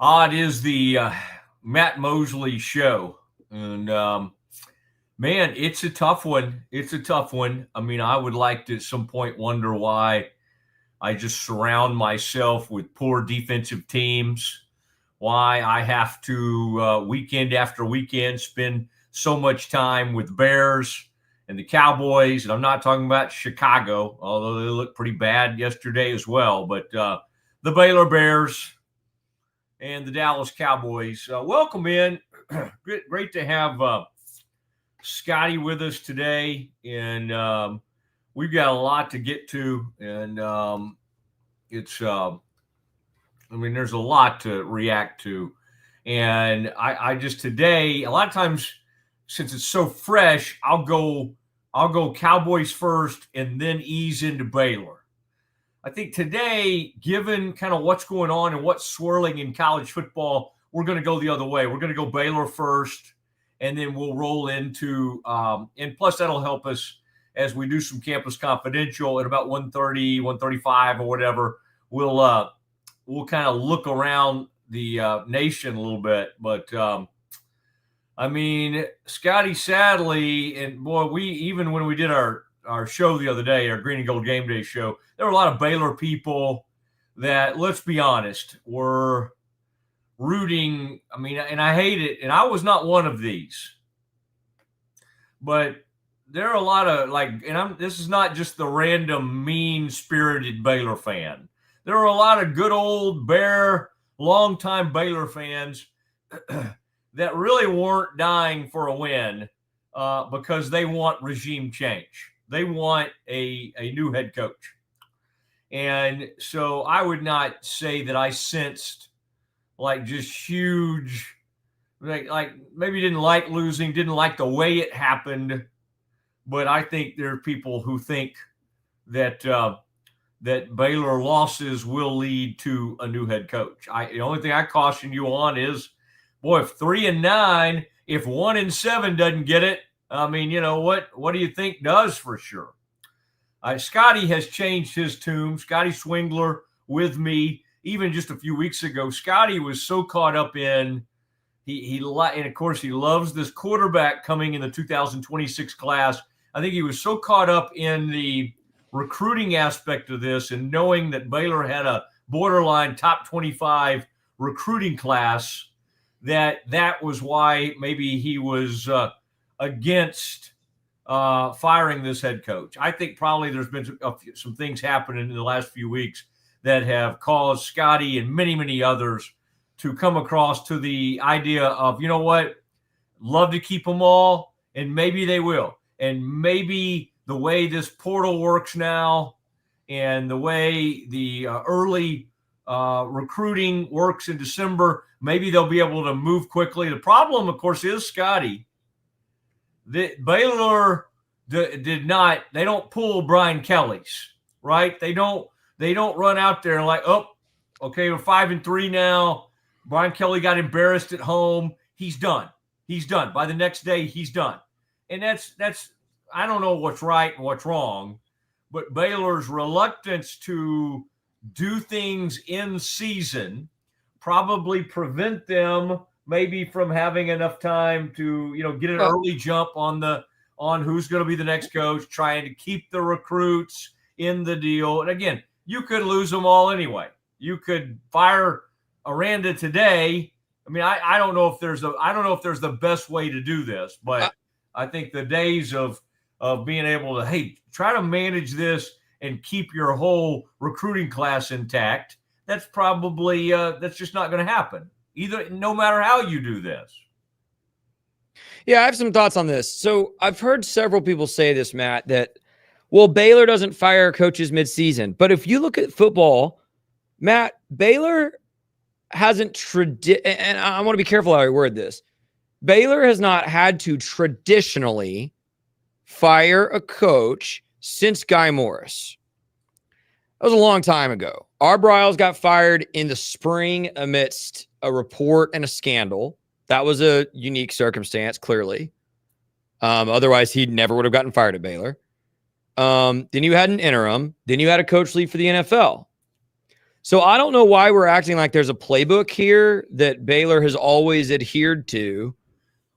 It is the Matt Mosley show. And man, it's a tough one. It's a tough one. I mean, I would like to at some point wonder why I just surround myself with poor defensive teams, why I have to weekend after weekend spend so much time with Bears and the Cowboys. And I'm not talking about Chicago, although they looked pretty bad yesterday as well. But the Baylor Bears and the Dallas Cowboys. Welcome in. Great to have Scotty with us today. And we've got a lot to get to. And there's a lot to react to. And I just today, a lot of times, since it's so fresh, I'll go Cowboys first and then ease into Baylor. I think today, given kind of what's going on and what's swirling in college football, we're going to go the other way. We're going to go Baylor first, and then we'll roll into and plus that'll help us as we do some Campus Confidential at about 1:30, 1:35 or whatever. We'll kind of look around the nation a little bit. But, I mean, Scotty, sadly, and boy, even when we did our show the other day, our Green and Gold Game Day show, there were a lot of Baylor people that, let's be honest, were rooting. I mean, and I hate it, and I was not one of these. But there are a lot of, this is not just the random mean-spirited Baylor fan. There are a lot of good old longtime Baylor fans that really weren't dying for a win because they want regime change. They want a new head coach. And so I would not say that I sensed just huge, like maybe didn't like losing, didn't like the way it happened. But I think there are people who think that that Baylor losses will lead to a new head coach. The only thing I caution you on is, boy, if 3-9, if 1-7 doesn't get it, I mean, you know, what do you think does for sure? Scotty has changed his tune. Scotty Swingler with me even just a few weeks ago. Scotty was so caught up in and of course he loves this quarterback coming in the 2026 class. I think he was so caught up in the recruiting aspect of this and knowing that Baylor had a borderline top 25 recruiting class that was why maybe he was against firing this head coach. I think probably there's been some things happening in the last few weeks that have caused Scotty and many, many others to come across to the idea of, you know what, love to keep them all, and maybe they will. And maybe the way this portal works now and the way the early recruiting works in December, maybe they'll be able to move quickly. The problem, of course, is, Scotty, that Baylor they don't pull Brian Kelly's, right? They don't run out there and oh, okay, we're 5-3 now. Brian Kelly got embarrassed at home. He's done. By the next day, he's done. And that's I don't know what's right and what's wrong, but Baylor's reluctance to do things in season probably prevent them maybe from having enough time to, get an early jump on who's going to be the next coach, trying to keep the recruits in the deal. And again, you could lose them all anyway. You could fire Aranda today. I mean, I don't know if there's the best way to do this, but I think the days of being able to, hey, try to manage this and keep your whole recruiting class intact, that's probably that's just not going to happen either, no matter how you do this. Yeah, I have some thoughts on this. So I've heard several people say this, Matt, that, well, Baylor doesn't fire coaches midseason. But if you look at football, Matt, Baylor hasn't and I want to be careful how I word this. Baylor has not had to traditionally fire a coach since Guy Morris. That was a long time ago. Bryles got fired in the spring amidst a report and a scandal. That was a unique circumstance, clearly. Otherwise, he never would have gotten fired at Baylor. Then you had an interim. Then you had a coach leave for the NFL. So I don't know why we're acting like there's a playbook here that Baylor has always adhered to.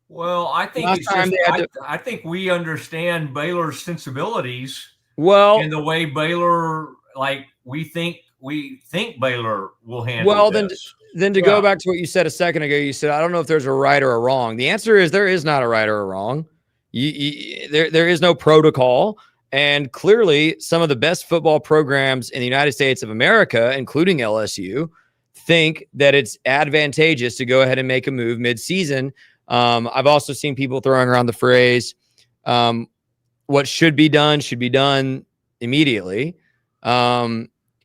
Well, I think Last it's time just they had to, I think we understand Baylor's sensibilities well, and the way Baylor, like we think Baylor will handle this. then to go back to what you said a second ago, you said I don't know if there's a right or a wrong. The answer is there is not a right or a wrong. There is no protocol, and clearly some of the best football programs in the United States of America, including LSU, think that it's advantageous to go ahead and make a move mid-season. I've also seen people throwing around the phrase, what should be done immediately.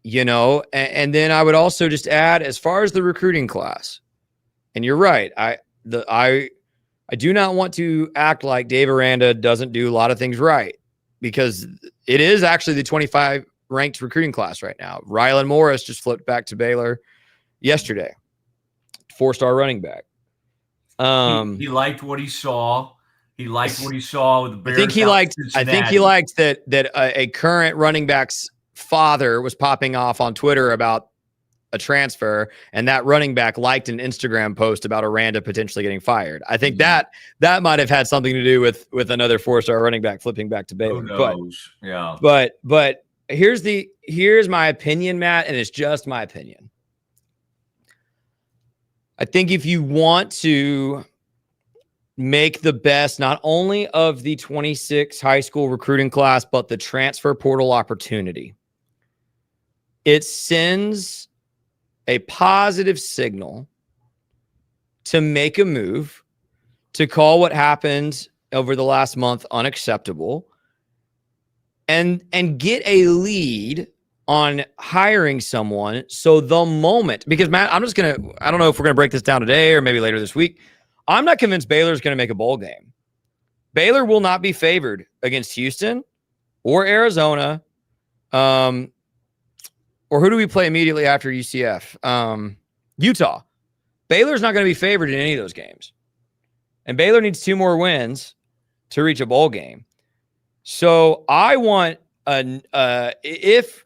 You know, and then I would also just add, as far as the recruiting class, and you're right, I do not want to act like Dave Aranda doesn't do a lot of things right, because it is actually the 25 ranked recruiting class right now. Rylan Morris just flipped back to Baylor yesterday, 4-star running back. He liked what he saw. He liked what he saw with the Bears. I think he liked that a current running back's father was popping off on Twitter about a transfer, and that running back liked an Instagram post about Aranda potentially getting fired. I think that might have had something to do with another 4-star running back flipping back to Baylor. Who knows? Yeah. But here's my opinion, Matt, and it's just my opinion. I think if you want to make the best not only of the 26 high school recruiting class, but the transfer portal opportunity, it sends a positive signal to make a move, to call what happened over the last month unacceptable, and get a lead on hiring someone. So the moment, because Matt, I don't know if we're going to break this down today or maybe later this week. I'm not convinced Baylor's going to make a bowl game. Baylor will not be favored against Houston or Arizona. Or who do we play immediately after UCF? Utah. Baylor's not going to be favored in any of those games. And Baylor needs 2 more wins to reach a bowl game. So I want if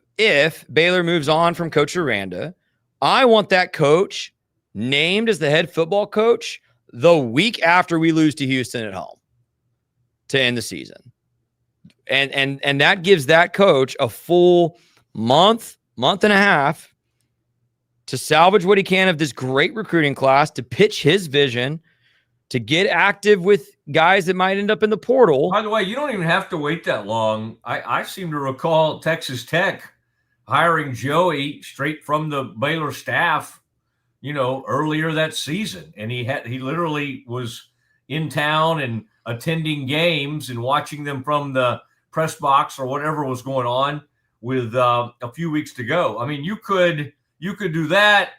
Baylor moves on from Coach Aranda, I want that coach named as the head football coach the week after we lose to Houston at home to end the season. And that gives that coach a full month and a half to salvage what he can of this great recruiting class, to pitch his vision, to get active with guys that might end up in the portal. By the way, you don't even have to wait that long. I seem to recall Texas Tech hiring Joey straight from the Baylor staff, earlier that season. And he literally was in town and attending games and watching them from the press box or whatever was going on with a few weeks to go. I mean, you could do that.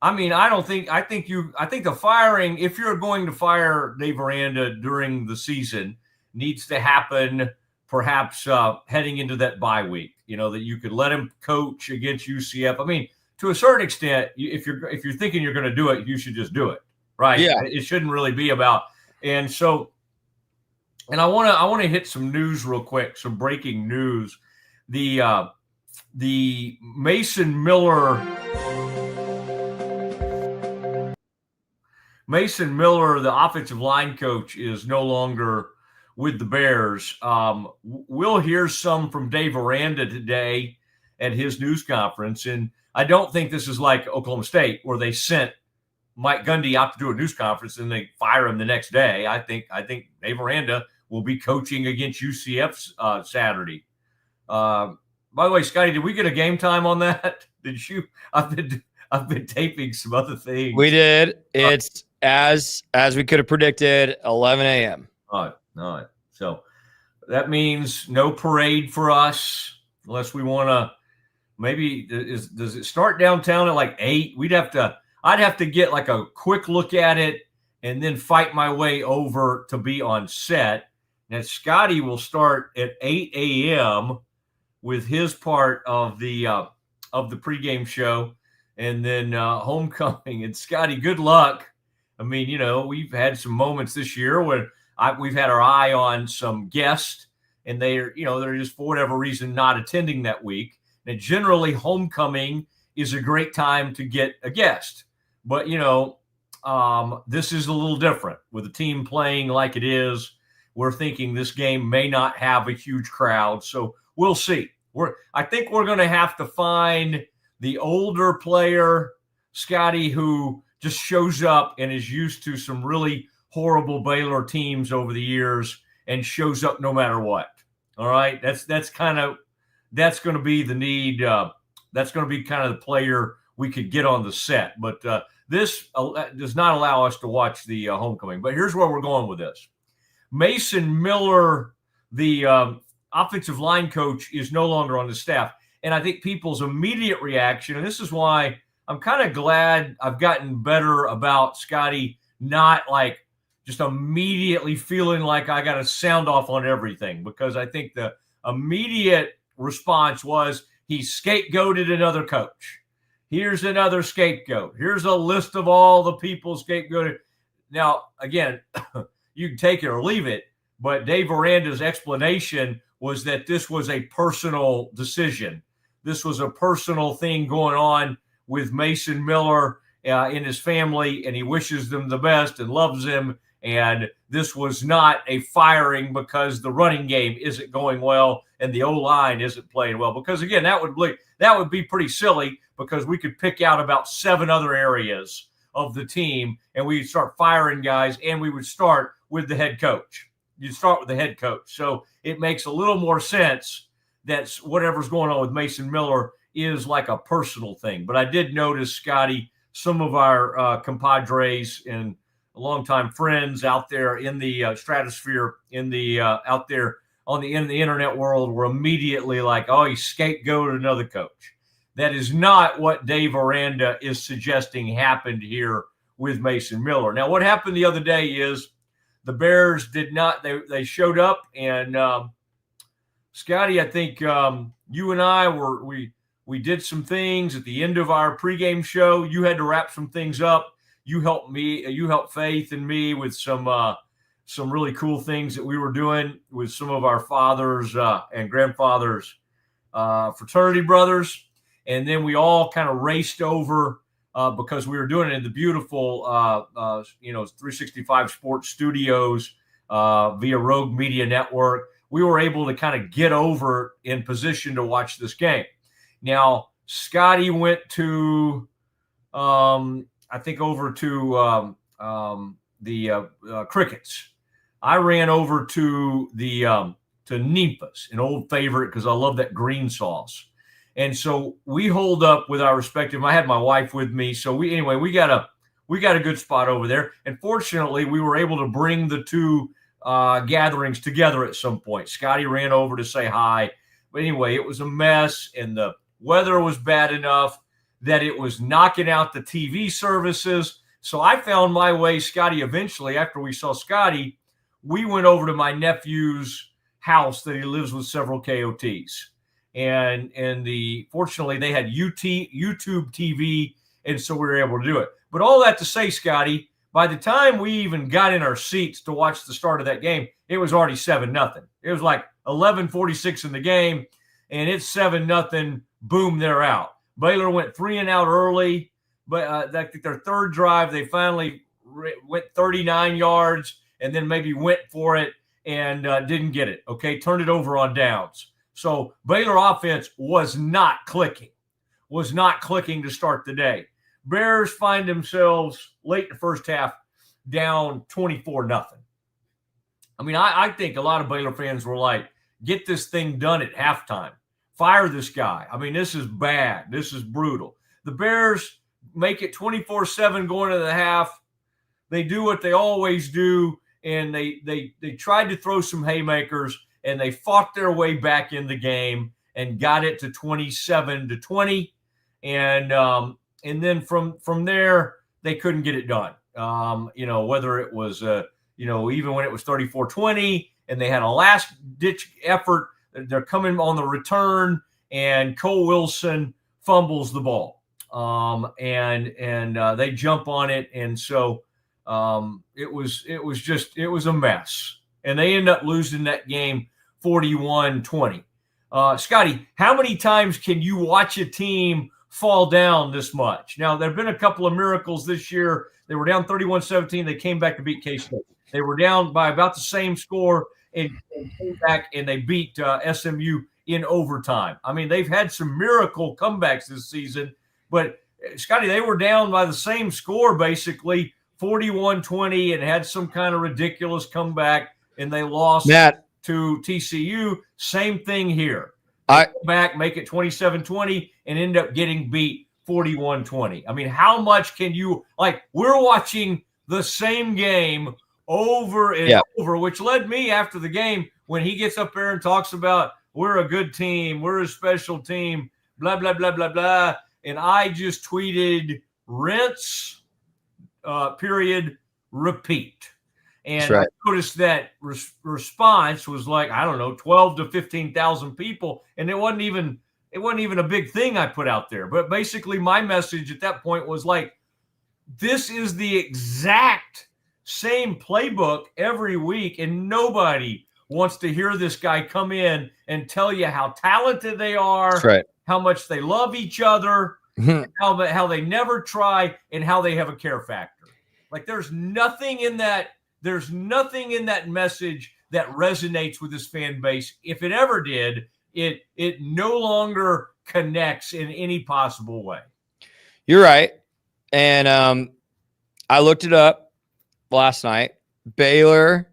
I mean, I think the firing, if you're going to fire Dave Aranda during the season, needs to happen perhaps heading into that bye week, that you could let him coach against UCF. I mean, to a certain extent, if you're thinking you're going to do it, you should just do it, right? Yeah. It shouldn't really be about. And so, and I want to hit some news real quick, some breaking news. The Mason Miller, the offensive line coach, is no longer with the Bears. We'll hear some from Dave Aranda today at his news conference. And I don't think this is like Oklahoma State, where they sent Mike Gundy out to do a news conference and they fire him the next day. I think Dave Aranda will be coaching against UCF Saturday. By the way, Scotty, did we get a game time on that? Did you? I've been taping some other things. We did. It's as we could have predicted, 11 a.m. All right. So that means no parade for us, unless we want to. Maybe does it start downtown at like 8? I'd have to get like a quick look at it and then fight my way over to be on set. And Scotty will start at 8 a.m. with his part of the pregame show, and then homecoming. And Scotty, good luck. I mean, we've had some moments this year where we've had our eye on some guests, and they're just for whatever reason not attending that week. And generally, homecoming is a great time to get a guest. But, this is a little different with the team playing like it is. We're thinking this game may not have a huge crowd, so we'll see. I think we're going to have to find the older player, Scotty, who just shows up and is used to some really horrible Baylor teams over the years and shows up no matter what. All right, that's going to be the need. That's going to be kind of the player we could get on the set. But this does not allow us to watch the homecoming. But here's where we're going with this. Mason Miller, the offensive line coach, is no longer on the staff. And I think people's immediate reaction, and this is why I'm kind of glad I've gotten better about Scotty not like just immediately feeling like I got to sound off on everything, because I think the immediate response was he scapegoated another coach. Here's another scapegoat. Here's a list of all the people scapegoated. Now, again, you can take it or leave it, but Dave Aranda's explanation was that this was a personal decision. This was a personal thing going on with Mason Miller in his family, and he wishes them the best and loves them. And this was not a firing because the running game isn't going well and the O-line isn't playing well. Because, again, that would be pretty silly, because we could pick out about 7 other areas of the team and we'd start firing guys, and we would start with the head coach. You'd start with the head coach. So it makes a little more sense that whatever's going on with Mason Miller is like a personal thing. But I did notice, Scotty, some of our compadres and longtime friends out there in the stratosphere, out there in the internet world, were immediately like, "Oh, he scapegoated another coach." That is not what Dave Aranda is suggesting happened here with Mason Miller. Now, what happened the other day is the Bears did not. They showed up, and Scotty, I think you and I we did some things at the end of our pregame show. You had to wrap some things up. You helped Faith and me with some really cool things that we were doing with some of our fathers and grandfathers, fraternity brothers. And then we all kind of raced over because we were doing it in the beautiful, 365 Sports Studios via Rogue Media Network. We were able to kind of get over in position to watch this game. Now, Scotty went to, I think, over to the Crickets. I ran over to the to Nipa's, an old favorite, because I love that green sauce. And so we holed up with our respective. I had my wife with me, so we got a good spot over there. And fortunately, we were able to bring the two gatherings together at some point. Scotty ran over to say hi, but anyway, it was a mess, and the weather was bad enough that it was knocking out the TV services. So I found my way, Scotty. Eventually, after we saw Scotty, we went over to my nephew's house that he lives with several KOTs. And fortunately they had YouTube TV, and so we were able to do it. But all that to say, Scotty, by the time we even got in our seats to watch the start of that game, it was already 7-0. It was like 11:46 in the game, and it's 7-0. Boom, they're out. Baylor went 3-and-out early, but I think their third drive, they finally went 39 yards and then maybe went for it and didn't get it. Okay, turned it over on downs. So Baylor offense was not clicking to start the day. Bears find themselves late in the first half down 24-0. I mean, I think a lot of Baylor fans were like, get this thing done at halftime. Fire this guy. I mean, this is bad. This is brutal. The Bears make it 24-7 going into the half. They do what they always do, and they tried to throw some haymakers, and they fought their way back in the game and got it to 27-20. And then from there, they couldn't get it done. Whether it was, even when it was 34-20 and they had a last-ditch effort, they're coming on the return, and Cole Wilson fumbles the ball. And they jump on it. And so it was a mess. And they end up losing that game 41-20. Scotty, how many times can you watch a team fall down this much. Now, there have been a couple of miracles this year. They were down 31-17. They came back to beat K-State. They were down by about the same score and came back and they beat SMU in overtime. I mean, they've had some miracle comebacks this season, but Scotty, they were down by the same score, basically 41-20, and had some kind of ridiculous comeback, and they lost to TCU. Same thing here. They come back, make it 27-20, and end up getting beat 41-20. I mean, how much can you – like, we're watching the same game over and over, which led me after the game when he gets up there and talks about we're a good team, we're a special team, blah, blah, blah, blah, blah. And I just tweeted, rinse, period, repeat. And I noticed that response was like, I don't know, 12 to 15,000 people. And it wasn't even a big thing I put out there. But basically my message at that point was like, this is the exact same playbook every week. And nobody wants to hear this guy come in and tell you how talented they are. That's right. How much they love each other, how they never try, and how they have a care factor. Like there's nothing in that message that resonates with this fan base. If it ever did, it no longer connects in any possible way. You're right. And I looked it up last night. Baylor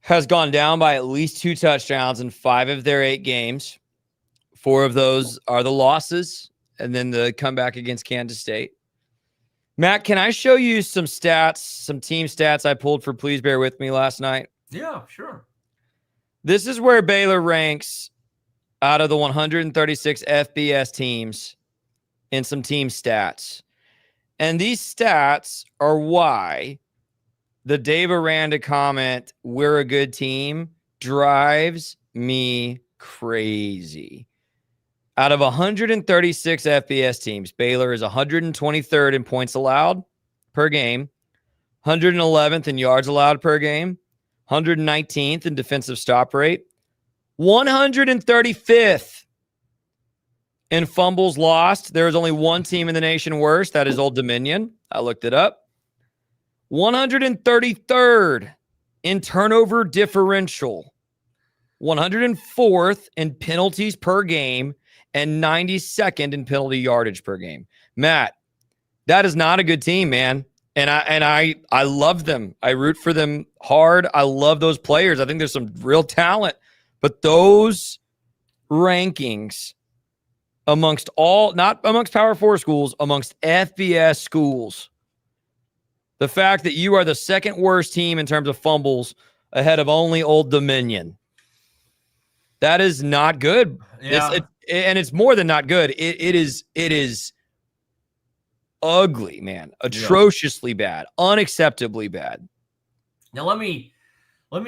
has gone down by at least 2 touchdowns in 5 of their 8 games. 4 of those are the losses, and then the comeback against Kansas State. Matt, can I show you some stats, some team stats I pulled for Please Bear With Me last night? Yeah, sure. This is where Baylor ranks out of the 136 FBS teams in some team stats. And these stats are why the Dave Aranda comment, we're a good team, drives me crazy. Out of 136 FBS teams, Baylor is 123rd in points allowed per game, 111th in yards allowed per game, 119th in defensive stop rate, 135th in fumbles lost. There is only one team in the nation worse. That is Old Dominion. I looked it up. 133rd in turnover differential, 104th in penalties per game, and 92nd in penalty yardage per game. Matt, that is not a good team, man. And I love them. I root for them hard. I love those players. I think there's some real talent. But those rankings amongst all, not amongst Power 4 schools, amongst FBS schools, the fact that you are the second worst team in terms of fumbles ahead of only Old Dominion, that is not good. Yeah. And it's more than not good. It is ugly, man. Atrociously bad. Unacceptably bad. Now let me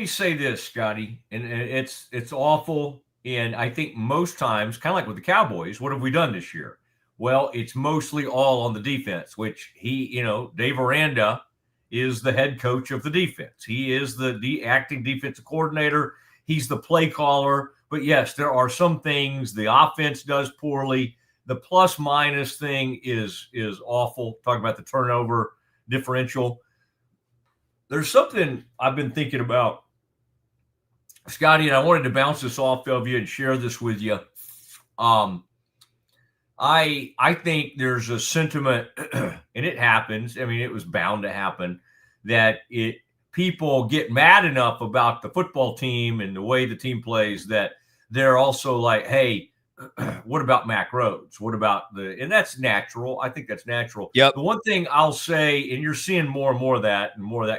say this, Scotty, and it's awful. And I think most times, kind of like with the Cowboys, what have we done this year? Well, it's mostly all on the defense, which Dave Aranda is the head coach of the defense. He is the acting defensive coordinator. He's the play caller. But yes, there are some things the offense does poorly. The plus minus thing is awful. Talk about the turnover differential. There's something I've been thinking about, Scotty, and I wanted to bounce this off of you and share this with you. I think there's a sentiment, and it happens. I mean, it was bound to happen, that people get mad enough about the football team and the way the team plays that they're also like, hey, what about Mac Rhodes? What about and that's natural. I think that's natural. Yep. The one thing I'll say, and you're seeing more and more of that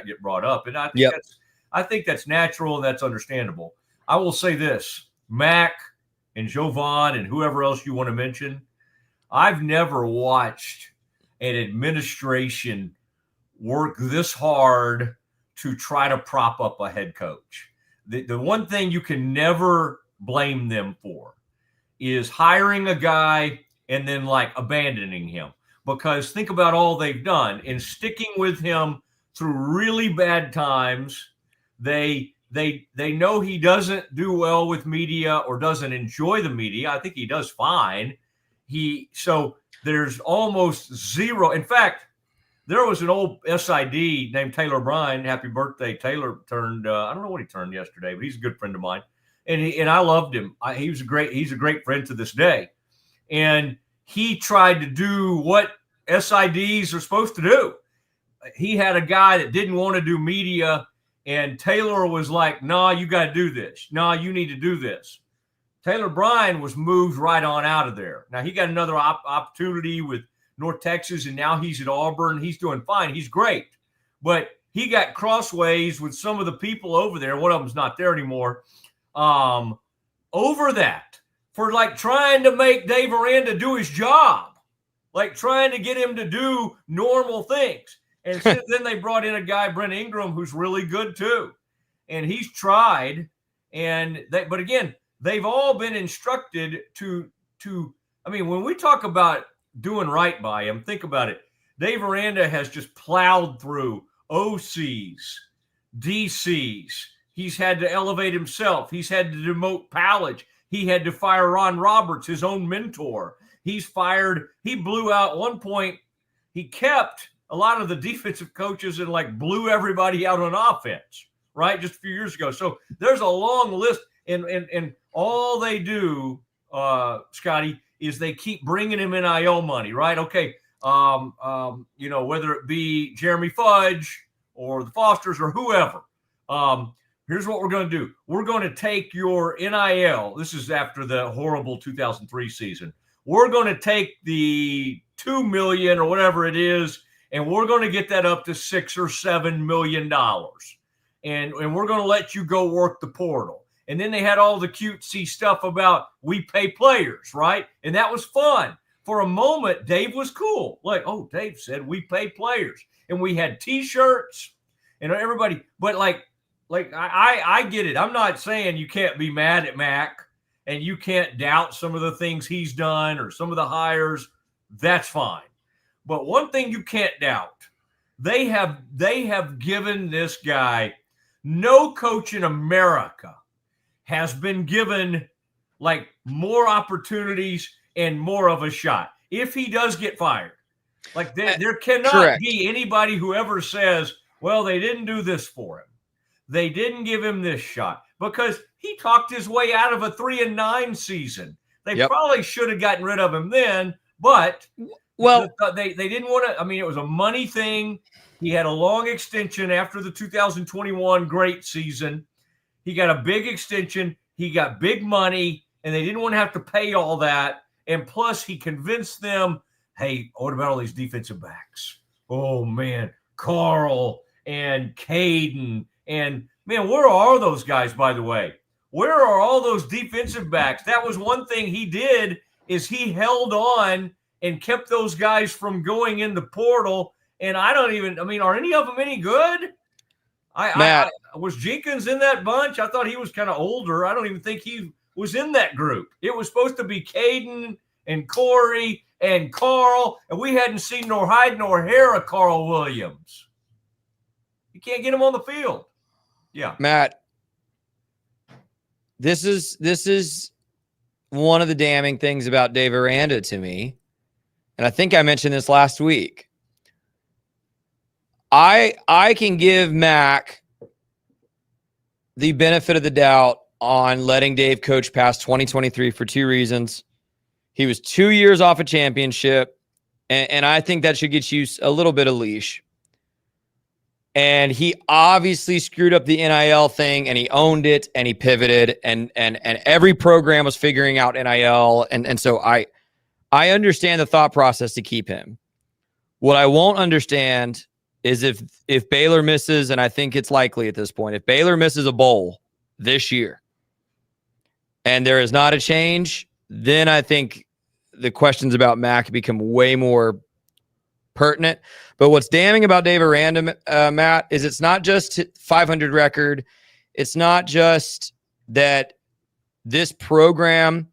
get brought up. And I think that's natural and that's understandable. I will say this, Mac and Jovan and whoever else you want to mention, I've never watched an administration work this hard to try to prop up a head coach. The one thing you can never blame them for is hiring a guy and then like abandoning him, because think about all they've done and sticking with him through really bad times. They know he doesn't do well with media or doesn't enjoy the media. I think he does fine. So there's almost zero. In fact, there was an old SID named Taylor Bryan. Happy birthday. Taylor turned, I don't know what he turned yesterday, but he's a good friend of mine. And I loved him. He's a great friend to this day. And he tried to do what SIDs are supposed to do. He had a guy that didn't want to do media, and Taylor was like, "Nah, you got to do this. Nah, you need to do this." Taylor Bryan was moved right on out of there. Now, he got another opportunity with North Texas, and now he's at Auburn. He's doing fine. He's great. But he got crossways with some of the people over there. One of them's not there anymore. Over that, for like trying to make Dave Aranda do his job, like trying to get him to do normal things. And then they brought in a guy, Brent Ingram, who's really good too. And he's tried. But again, they've all been instructed to, I mean, when we talk about doing right by him, think about it. Dave Aranda has just plowed through OCs, DCs. He's had to elevate himself. He's had to demote Pallage. He had to fire Ron Roberts, his own mentor. He blew out one point. He kept a lot of the defensive coaches and like blew everybody out on offense, right? Just a few years ago. So there's a long list. And all they do, Scotty, is they keep bringing him NIL money, right? Okay, whether it be Jeremy Fudge or the Fosters or whoever, here's what we're going to do. We're going to take your NIL. This is after the horrible 2003 season. We're going to take the $2 million or whatever it is, and we're going to get that up to $6 or $7 million. And we're going to let you go work the portal. And then they had all the cutesy stuff about we pay players, right? And that was fun. For a moment, Dave was cool. Like, oh, Dave said we pay players. And we had T-shirts and everybody. But like I get it. I'm not saying you can't be mad at Mac and you can't doubt some of the things he's done or some of the hires. That's fine. But one thing you can't doubt, they have given this guy, no coach in America has been given like more opportunities and more of a shot. If he does get fired, like there cannot be anybody who ever says, well, they didn't do this for him. They didn't give him this shot because he talked his way out of a 3-9 season. They probably should have gotten rid of him then, but they didn't want to. I mean, it was a money thing. He had a long extension after the 2021 great season. He got a big extension. He got big money, and they didn't want to have to pay all that. And plus, he convinced them, hey, what about all these defensive backs? Oh, man, Carl and Caden. And, man, where are those guys, by the way? Where are all those defensive backs? That was one thing he did is he held on and kept those guys from going in the portal. And are any of them any good? Was Jenkins in that bunch? I thought he was kind of older. I don't even think he was in that group. It was supposed to be Caden and Corey and Carl, and we hadn't seen nor hide nor hair of Carl Williams. You can't get him on the field. Yeah. Matt, this is one of the damning things about Dave Aranda to me, and I think I mentioned this last week. I can give Mac the benefit of the doubt on letting Dave coach past 2023 for two reasons. He was 2 years off a championship, and I think that should get you a little bit of leash. And he obviously screwed up the NIL thing, and he owned it, and he pivoted, and every program was figuring out NIL, and so I understand the thought process to keep him. What I won't understand is if Baylor misses, and I think it's likely at this point, if Baylor misses a bowl this year and there is not a change, then I think the questions about Mac become way more pertinent. But what's damning about Dave Aranda, Matt, is it's not just 500 record. It's not just that this program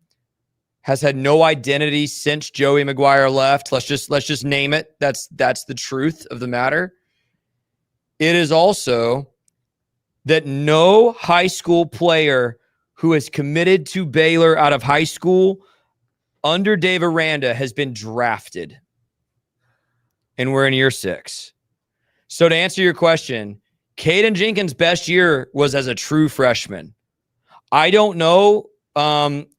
has had no identity since Joey McGuire left. Let's just name it. That's the truth of the matter. It is also that no high school player who is committed to Baylor out of high school under Dave Aranda has been drafted. And we're in year 6. So to answer your question, Caden Jenkins' best year was as a true freshman. I don't know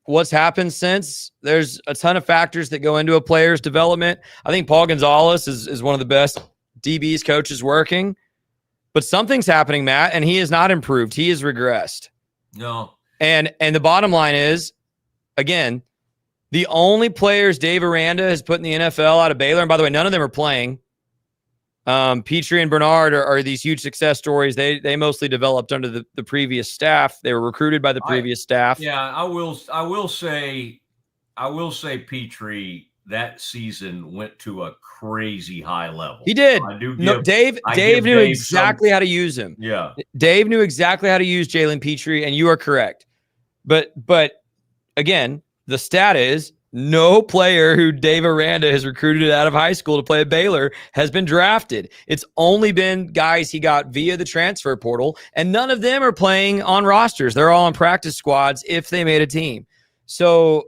what's happened since. There's a ton of factors that go into a player's development. I think Paul Gonzalez is one of the best DBs coaches working. But something's happening, Matt, and he has not improved. He has regressed. No. And the bottom line is, again, the only players Dave Aranda has put in the NFL out of Baylor, and by the way, none of them are playing. Petrie and Bernard are these huge success stories. They mostly developed under the previous staff. They were recruited by the previous staff. Yeah, I will say Petrie that season went to a crazy high level. He did. Dave knew exactly how to use him. Yeah. Dave knew exactly how to use Jalen Petrie, and you are correct. But again, the stat is no player who Dave Aranda has recruited out of high school to play at Baylor has been drafted. It's only been guys he got via the transfer portal, and none of them are playing on rosters. They're all on practice squads if they made a team. So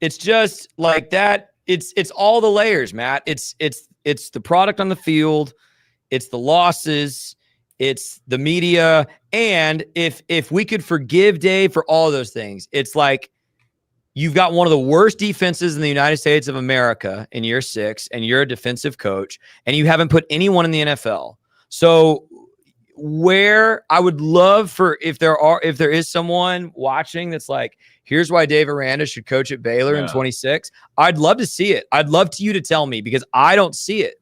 it's just like that. It's all the layers, Matt. It's the product on the field. It's the losses. It's the media. And if we could forgive Dave for all of those things, it's like, you've got one of the worst defenses in the United States of America in year 6, and you're a defensive coach, and you haven't put anyone in the NFL. So where I would love for, if there is someone watching that's like, here's why Dave Aranda should coach at Baylor in 26, I'd love to see it. I'd love you to tell me, because I don't see it.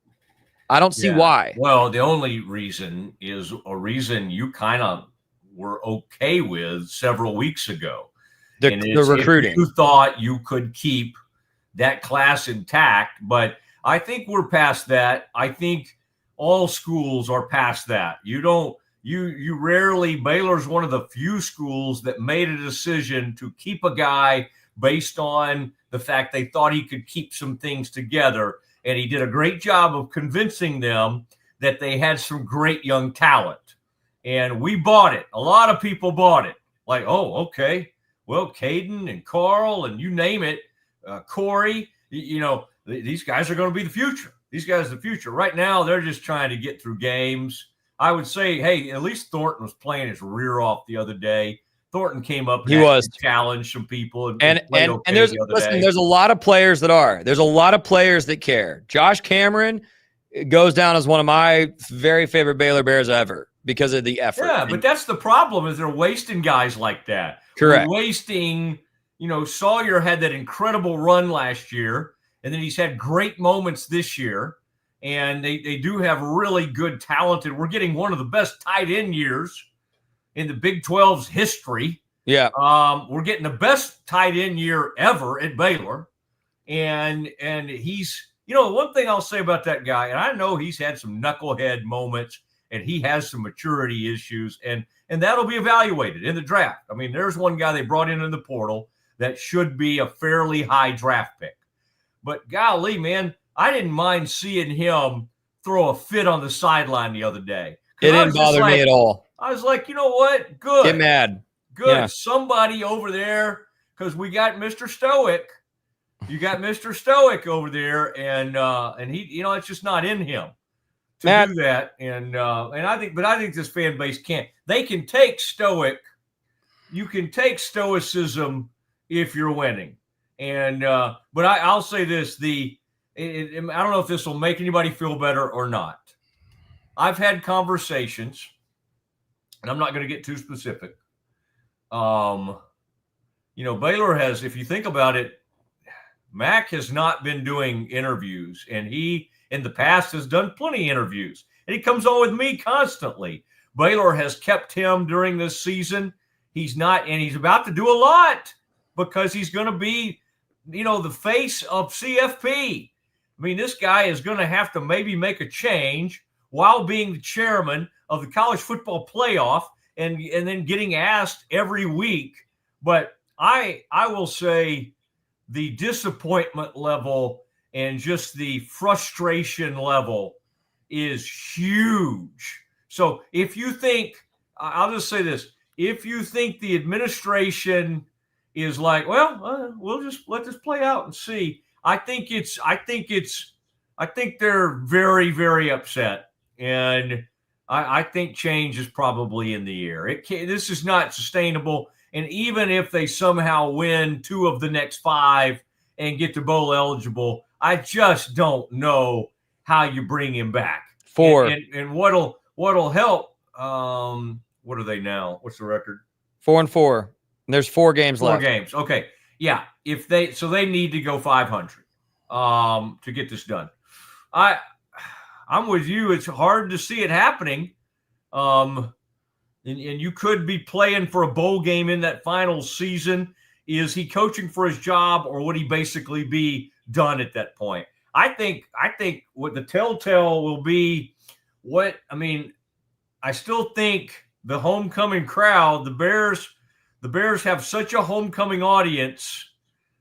I don't see why. Well, the only reason is a reason you kind of were okay with several weeks ago. The recruiting. If you thought you could keep that class intact, but I think we're past that. I think all schools are past that. You rarely, Baylor's one of the few schools that made a decision to keep a guy based on the fact they thought he could keep some things together. And he did a great job of convincing them that they had some great young talent. And we bought it. A lot of people bought it. Like, oh, okay. Well, Caden and Carl and you name it, Corey, these guys are going to be the future. These guys are the future. Right now, they're just trying to get through games. I would say, hey, at least Thornton was playing his rear off the other day. Thornton came up and challenged some people. And there's a lot of players that are. There's a lot of players that care. Josh Cameron goes down as one of my very favorite Baylor Bears ever because of the effort. Yeah, but that's the problem, is they're wasting guys like that. Correct. We're wasting, Sawyer had that incredible run last year, and then he's had great moments this year. And they do have really good, talented. We're getting one of the best tight end years in the Big 12's history. Yeah. We're getting the best tight end year ever at Baylor. And he's, one thing I'll say about that guy, and I know he's had some knucklehead moments and he has some maturity issues, and that'll be evaluated in the draft. I mean, there's one guy they brought in the portal that should be a fairly high draft pick. But golly, man, I didn't mind seeing him throw a fit on the sideline the other day. It didn't bother me at all. I was like, you know what? Good. Get mad. Good. Yeah. Somebody over there, because we got Mr. Stoic. You got Mr. Stoic over there, and he, it's just not in him to do that. And I think this fan base can't. They can take Stoic. You can take stoicism if you're winning. And but I'll say this: I don't know if this will make anybody feel better or not. I've had conversations, and I'm not going to get too specific. Baylor has, if you think about it, Mac has not been doing interviews, and he in the past has done plenty of interviews, and he comes on with me constantly. Baylor has kept him during this season. He's not, and he's about to do a lot because he's going to be, the face of CFP. I mean, this guy is going to have to maybe make a change while being the chairman of the college football playoff and then getting asked every week. But I will say the disappointment level and just the frustration level is huge. So if you think, I'll just say this, if you think the administration is like, well, we'll just let this play out and see. I think they're very, very upset, and I think change is probably in the air. This is not sustainable, and even if they somehow win 2 of the next 5 and get to bowl eligible, I just don't know how you bring him back. 4. And what'll help? What are they now? What's the record? 4-4. There's 4 games left. 4 games. Okay. Yeah. So they need to go 500 to get this done. I'm with you. It's hard to see it happening. And you could be playing for a bowl game in that final season. Is he coaching for his job, or would he basically be done at that point? I think what the telltale will be, I still think the homecoming crowd, the Bears have such a homecoming audience.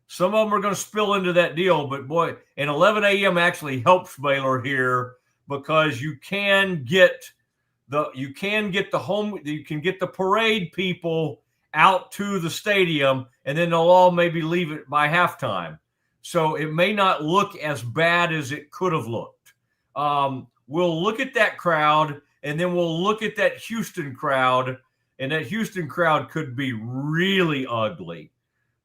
Some of them are going to spill into that deal, but boy, and 11 a.m. actually helps Baylor here, because you can get the parade people out to the stadium, and then they'll all maybe leave it by halftime. So it may not look as bad as it could have looked. We'll look at that crowd, and then we'll look at that Houston crowd, and that Houston crowd could be really ugly.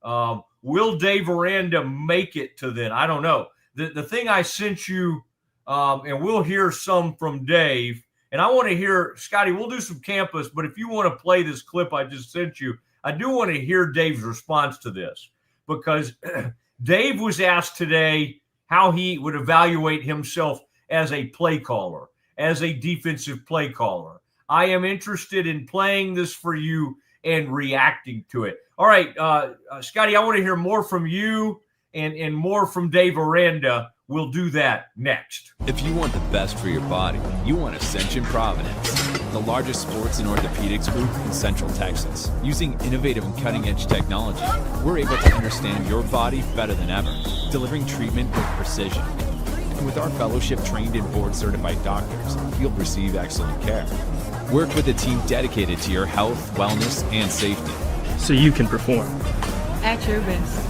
Will Dave Aranda make it to then? I don't know. The thing I sent you, and we'll hear some from Dave, and I want to hear, Scotty, we'll do some campus, but if you want to play this clip I just sent you, I do want to hear Dave's response to this, because Dave was asked today how he would evaluate himself as a play caller, as a defensive play caller. I am interested in playing this for you and reacting to it. All right, Scotty, I want to hear more from you and more from Dave Aranda. We'll do that next. If you want the best for your body, you want Ascension Providence, the largest sports and orthopedics group in Central Texas. Using innovative and cutting-edge technology, we're able to understand your body better than ever, delivering treatment with precision. And with our fellowship-trained and board-certified doctors, you'll receive excellent care. Work with a team dedicated to your health, wellness, and safety, so you can perform at your best.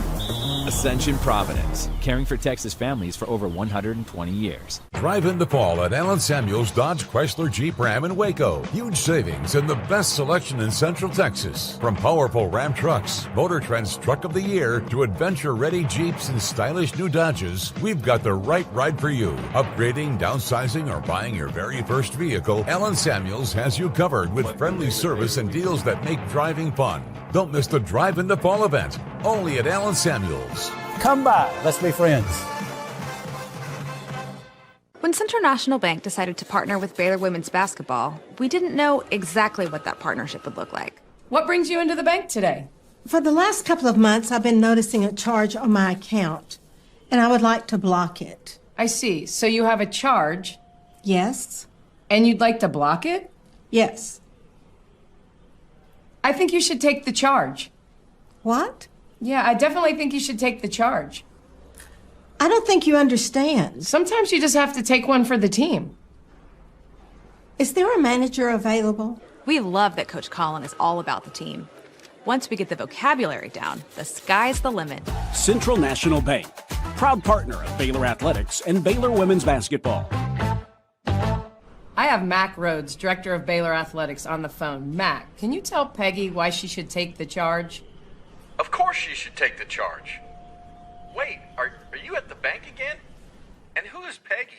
Ascension Providence, caring for Texas families for over 120 years. Drive in the fall at Allen Samuels Dodge Chrysler Jeep Ram in Waco. Huge savings and the best selection in Central Texas. From powerful Ram trucks, Motor Trend's Truck of the Year, to adventure-ready Jeeps and stylish new Dodges, we've got the right ride for you. Upgrading, downsizing, or buying your very first vehicle, Allen Samuels has you covered with friendly service and deals that make driving fun. Don't miss the Drive in the Fall event, only at Allen Samuels. Come by, let's be friends. When Central National Bank decided to partner with Baylor women's basketball, we didn't know exactly what that partnership would look like. What brings you into the bank today? For the last couple of months, I've been noticing a charge on my account, and I would like to block it. I see. So you have a charge? Yes. And you'd like to block it? Yes. I think you should take the charge. What? Yeah, I definitely think you should take the charge. I don't think you understand. Sometimes you just have to take one for the team. Is there a manager available? We love that Coach Colin is all about the team. Once we get the vocabulary down, the sky's the limit. Central National Bank, proud partner of Baylor Athletics and Baylor women's basketball. I have Mac Rhodes, director of Baylor Athletics, on the phone. Mac, can you tell Peggy why she should take the charge? Of course she should take the charge. Wait, are you at the bank again? And who is Peggy?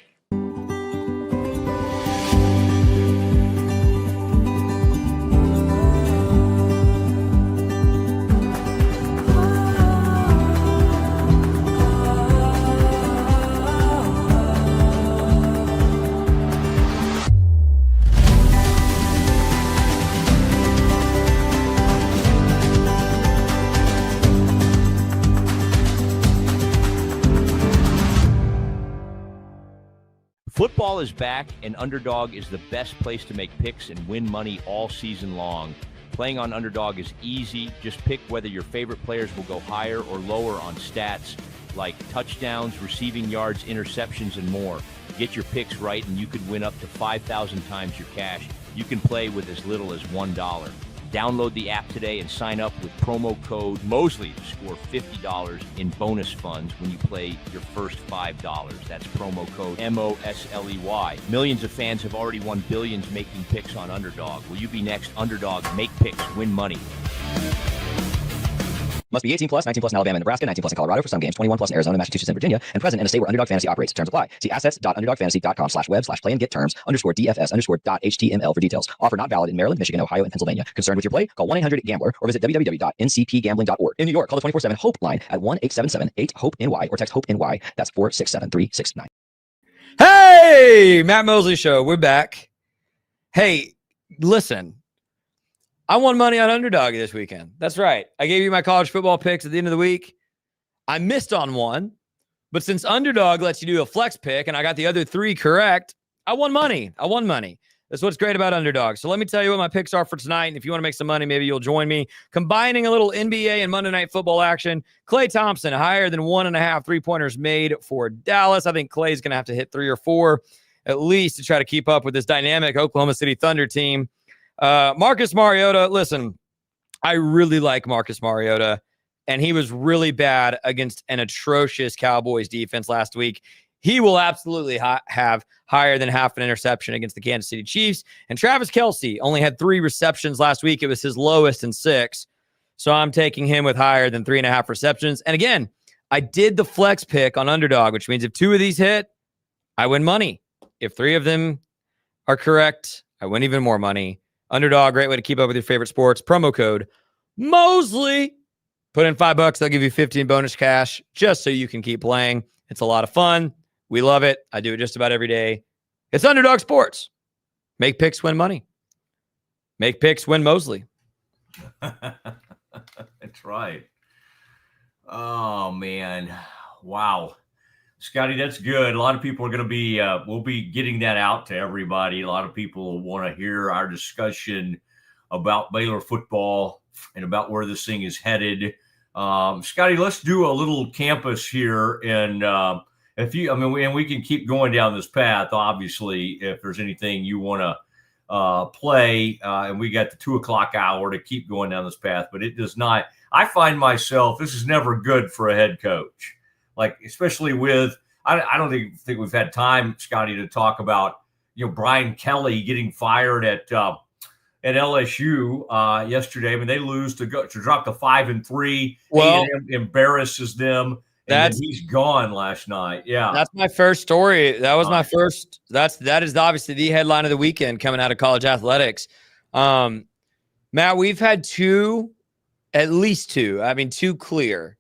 Football is back, and Underdog is the best place to make picks and win money all season long. Playing on Underdog is easy. Just pick whether your favorite players will go higher or lower on stats like touchdowns, receiving yards, interceptions, and more. Get your picks right, and you could win up to 5,000 times your cash. You can play with as little as $1. Download the app today and sign up with promo code Mosley to score $50 in bonus funds when you play your first $5. That's promo code MOSLEY. Millions of fans have already won billions making picks on Underdog. Will you be next? Underdog, make picks, win money. Must be 18 plus, 19 plus in Alabama and Nebraska, 19 plus in Colorado for some games, 21 plus in Arizona, Massachusetts, and Virginia, and present in a state where Underdog Fantasy operates. Terms apply. See assets.underdogfantasy.com/web/play-and-get-terms_DFS_.html for details. Offer not valid in Maryland, Michigan, Ohio, and Pennsylvania. Concerned with your play? Call 1-800-GAMBLER or visit www.ncpgambling.org. In New York, call the 24/7 HOPE line at 1-877-8-HOPE-NY or text HOPE-NY. That's 467-369. Hey, Matt Mosley Show. We're back. Hey, listen. I won money on Underdog this weekend. That's right. I gave you my college football picks at the end of the week. I missed on one, but since Underdog lets you do a flex pick and I got the other 3 correct, I won money. That's what's great about Underdog. So let me tell you what my picks are for tonight. And if you want to make some money, maybe you'll join me. Combining a little NBA and Monday Night Football action, Klay Thompson, higher than 1.5 3-pointers made for Dallas. I think Klay's going to have to hit 3 or 4 at least to try to keep up with this dynamic Oklahoma City Thunder team. Marcus Mariota, listen, I really like Marcus Mariota, and he was really bad against an atrocious Cowboys defense last week. He will absolutely have higher than half an interception against the Kansas City Chiefs. And Travis Kelce only had 3 receptions last week. It was his lowest in 6. So I'm taking him with higher than 3.5 receptions. And again, I did the flex pick on Underdog, which means if 2 of these hit, I win money. If 3 of them are correct, I win even more money. Underdog, great way to keep up with your favorite sports. Promo code Mosley. Put in $5, they'll give you 15 bonus cash just so you can keep playing. It's a lot of fun. We love it. I do it just about every day. It's Underdog Sports. Make picks, win money. Make picks, win Mosley. That's right. Oh, man. Wow. Scotty, that's good. A lot of people are going to be, we'll be getting that out to everybody. A lot of people want to hear our discussion about Baylor football and about where this thing is headed. Scotty, let's do a little campus here. And we can keep going down this path, obviously, if there's anything you want to play. And we got the 2:00 hour to keep going down this path, but it does not. I find myself, this is never good for a head coach. Like, especially with, I don't think we've had time, Scotty, to talk about, Brian Kelly getting fired at LSU yesterday. I mean, they lose to drop to 5-3. Well, A&M embarrasses them. And then he's gone last night. Yeah, that's my first story. That was my first. That is obviously the headline of the weekend coming out of college athletics. Matt, we've had at least two clear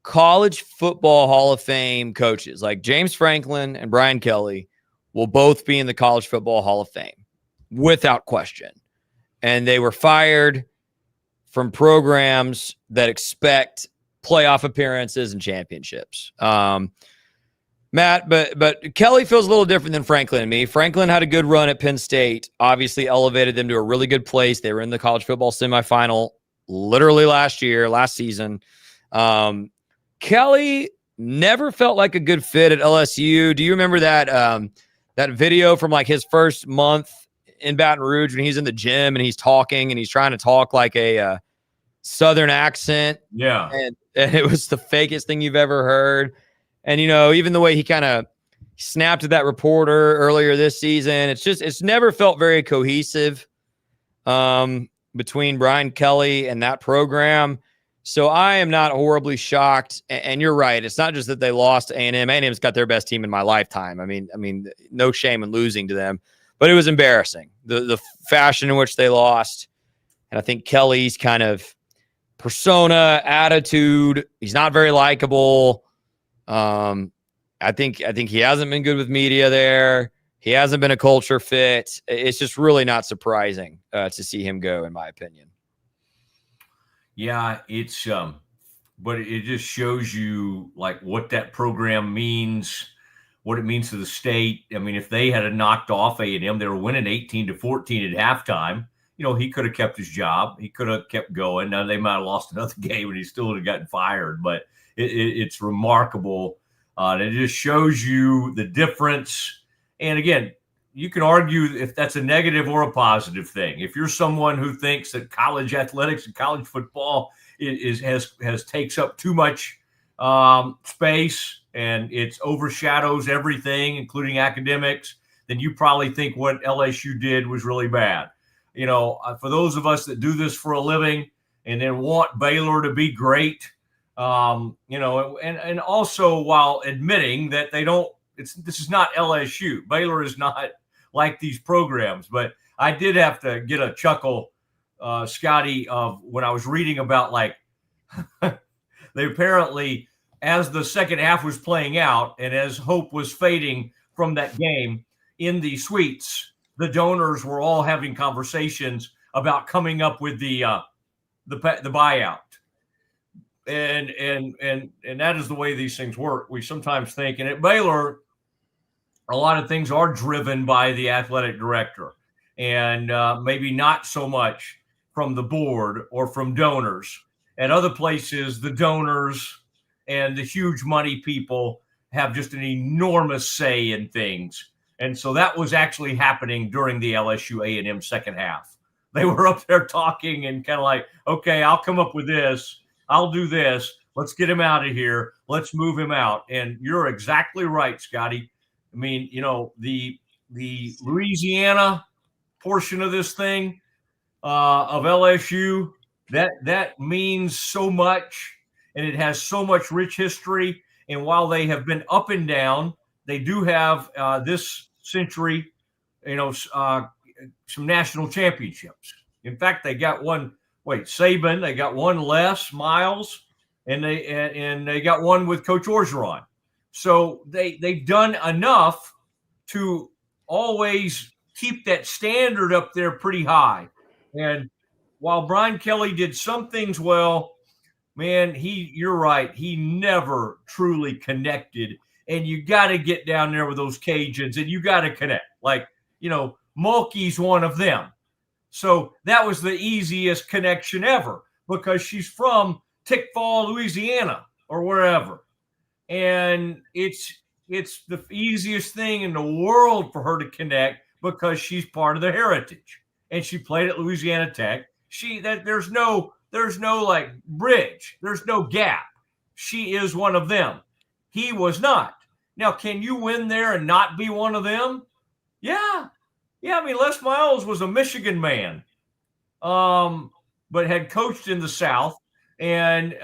college football Hall of Fame coaches like James Franklin and Brian Kelly will both be in the College Football Hall of Fame without question. And they were fired from programs that expect playoff appearances and championships. Matt, but Kelly feels a little different than Franklin and me. Franklin had a good run at Penn State, obviously elevated them to a really good place. They were in the college football semifinal literally last season. Kelly never felt like a good fit at LSU. Do you remember that video from like his first month in Baton Rouge when he's in the gym and he's talking and he's trying to talk like a Southern accent? Yeah. And it was the fakest thing you've ever heard. And, even the way he kind of snapped at that reporter earlier this season, it's never felt very cohesive between Brian Kelly and that program. So I am not horribly shocked. And you're right. It's not just that they lost to A&M. A&M's got their best team in my lifetime. I mean, no shame in losing to them, but it was embarrassing. The fashion in which they lost. And I think Kelly's kind of persona, attitude, he's not very likable. I think he hasn't been good with media there. He hasn't been a culture fit. It's just really not surprising to see him go, in my opinion. Yeah, it's but it just shows you like what that program means, what it means to the state. I mean, if they had knocked off A&M, they were winning 18-14 at halftime. He could have kept his job. He could have kept going. Now they might have lost another game and he still would have gotten fired. But it's remarkable. And it just shows you the difference. And again, you can argue if that's a negative or a positive thing. If you're someone who thinks that college athletics and college football has takes up too much space and it overshadows everything, including academics, then you probably think what LSU did was really bad. For those of us that do this for a living and then want Baylor to be great, and also while admitting that this is not LSU. Baylor is not like these programs, but I did have to get a chuckle, Scotty, of when I was reading about they apparently, as the second half was playing out and as hope was fading from that game in the suites, the donors were all having conversations about coming up with the buyout. And that is the way these things work. We sometimes think, and at Baylor, a lot of things are driven by the athletic director and maybe not so much from the board or from donors. At other places, the donors and the huge money people have just an enormous say in things. And so that was actually happening during the LSU A&M second half. They were up there talking and kind of like, okay, I'll come up with this. I'll do this. Let's get him out of here. Let's move him out. And you're exactly right, Scotty. I mean, the Louisiana portion of this thing of LSU, that means so much, and it has so much rich history. And while they have been up and down, they do have this century, some national championships. In fact, they got one. Saban, they got one less, Miles, and they got one with Coach Orgeron. So they've done enough to always keep that standard up there pretty high. And while Brian Kelly did some things well, man, you're right. He never truly connected. And you got to get down there with those Cajuns and you got to connect. Mulkey's one of them. So that was the easiest connection ever because she's from Tickfall, Louisiana or wherever. And it's the easiest thing in the world for her to connect because she's part of the heritage. And she played at Louisiana Tech. There's no bridge. There's no gap. She is one of them. He was not. Now, can you win there and not be one of them? Yeah. Yeah, I mean, Les Miles was a Michigan man, but had coached in the South, and Nick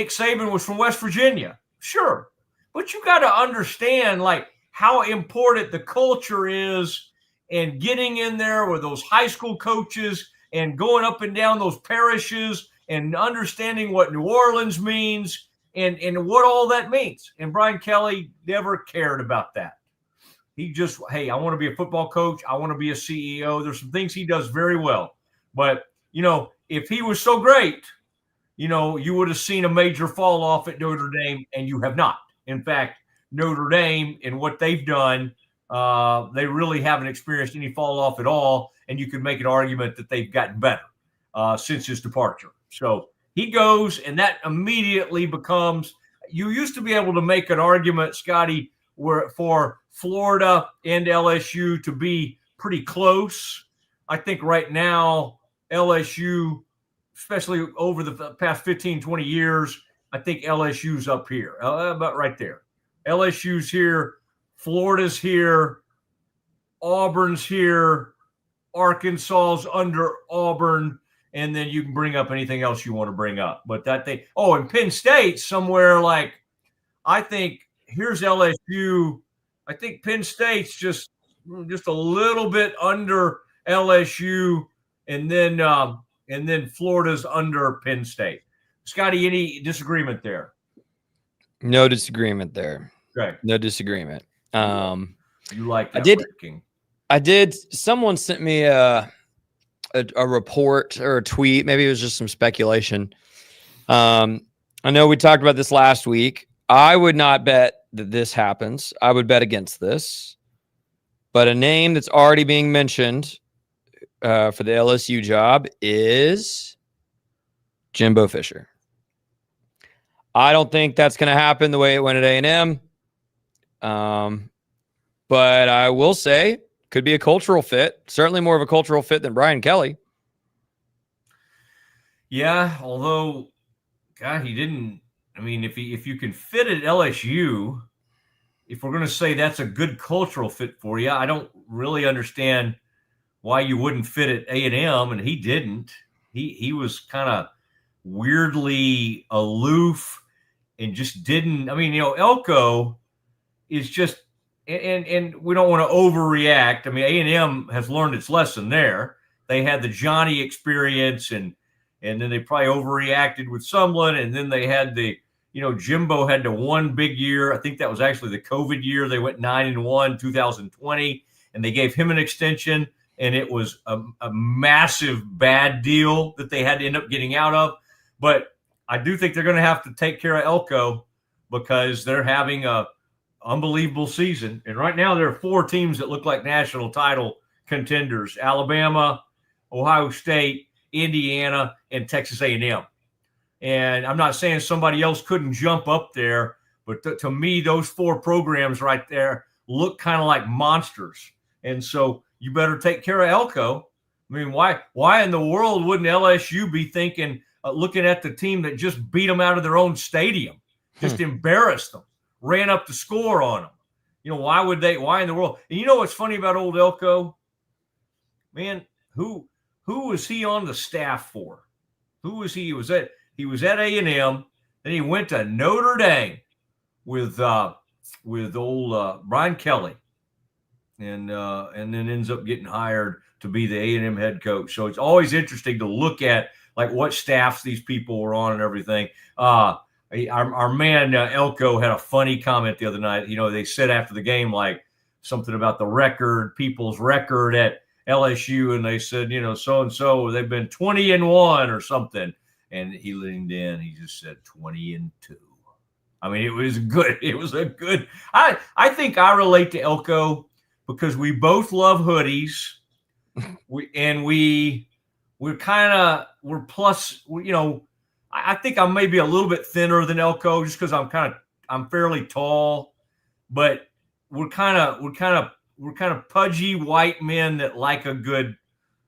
Saban was from West Virginia. Sure, but you got to understand how important the culture is, and getting in there with those high school coaches and going up and down those parishes and understanding what New Orleans means and what all that means. And Brian Kelly never cared about that. He just, hey, I want to be a football coach. I want to be a CEO. There's some things he does very well. But, if he was so great, you would have seen a major fall off at Notre Dame, and you have not. In fact, Notre Dame and what they've done, they really haven't experienced any fall off at all. And you could make an argument that they've gotten better since his departure. So he goes, and that immediately becomes, you used to be able to make an argument, Scotty, for Florida and LSU to be pretty close. I think right now, LSU, especially over the past 15, 20 years, I think LSU's up here, about right there. LSU's here, Florida's here, Auburn's here, Arkansas's under Auburn, and then you can bring up anything else you want to bring up. But and Penn State somewhere I think here's LSU. I think Penn State's just a little bit under LSU, and then Florida's under Penn State. Scotty, any disagreement there? No disagreement there. Okay. No disagreement. You like that ranking? I did. Someone sent me a report or a tweet. Maybe it was just some speculation. I know we talked about this last week. I would not bet that this happens. I would bet against this. But a name that's already being mentioned for the LSU job is Jimbo Fisher. I don't think that's going to happen the way it went at A&M. But I will say, could be a cultural fit. Certainly more of a cultural fit than Brian Kelly. Yeah, although, God, he didn't. I mean, if you can fit at LSU, if we're going to say that's a good cultural fit for you, I don't really understand why you wouldn't fit at A&M, and he didn't. He was kind of weirdly aloof and just didn't. I mean, Elko is just, and we don't want to overreact. I mean, A&M has learned its lesson there. They had the Johnny experience, and then they probably overreacted with Sumlin, and then they had the, Jimbo had the one big year. I think that was actually the COVID year. They went 9-1, 2020, and they gave him an extension, and it was a massive bad deal that they had to end up getting out of. But I do think they're going to have to take care of Elko because they're having a unbelievable season. And right now there are 4 teams that look like national title contenders: Alabama, Ohio State, Indiana, and Texas A&M. And I'm not saying somebody else couldn't jump up there, but to me, those 4 programs right there look kind of like monsters. And so you better take care of Elko. I mean, why in the world wouldn't LSU be thinking, looking at the team that just beat them out of their own stadium, just embarrassed them, ran up the score on them? Why in the world? And what's funny about old Elko? Man, who was he on the staff for? Who was he? He was at A&M, then he went to Notre Dame with old Brian Kelly, and then ends up getting hired to be the A&M head coach. So it's always interesting to look at like what staffs these people were on and everything. Our man Elko had a funny comment the other night. They said after the game like something about the record, people's record at LSU, and they said, so and so they've been 20-1 or something. And he leaned in. He just said 20-2. I mean, it was good. It was a good. I think I relate to Elko because we both love hoodies. We're plus. I think I'm maybe a little bit thinner than Elko just because I'm fairly tall, but we're kind of pudgy white men that like a good.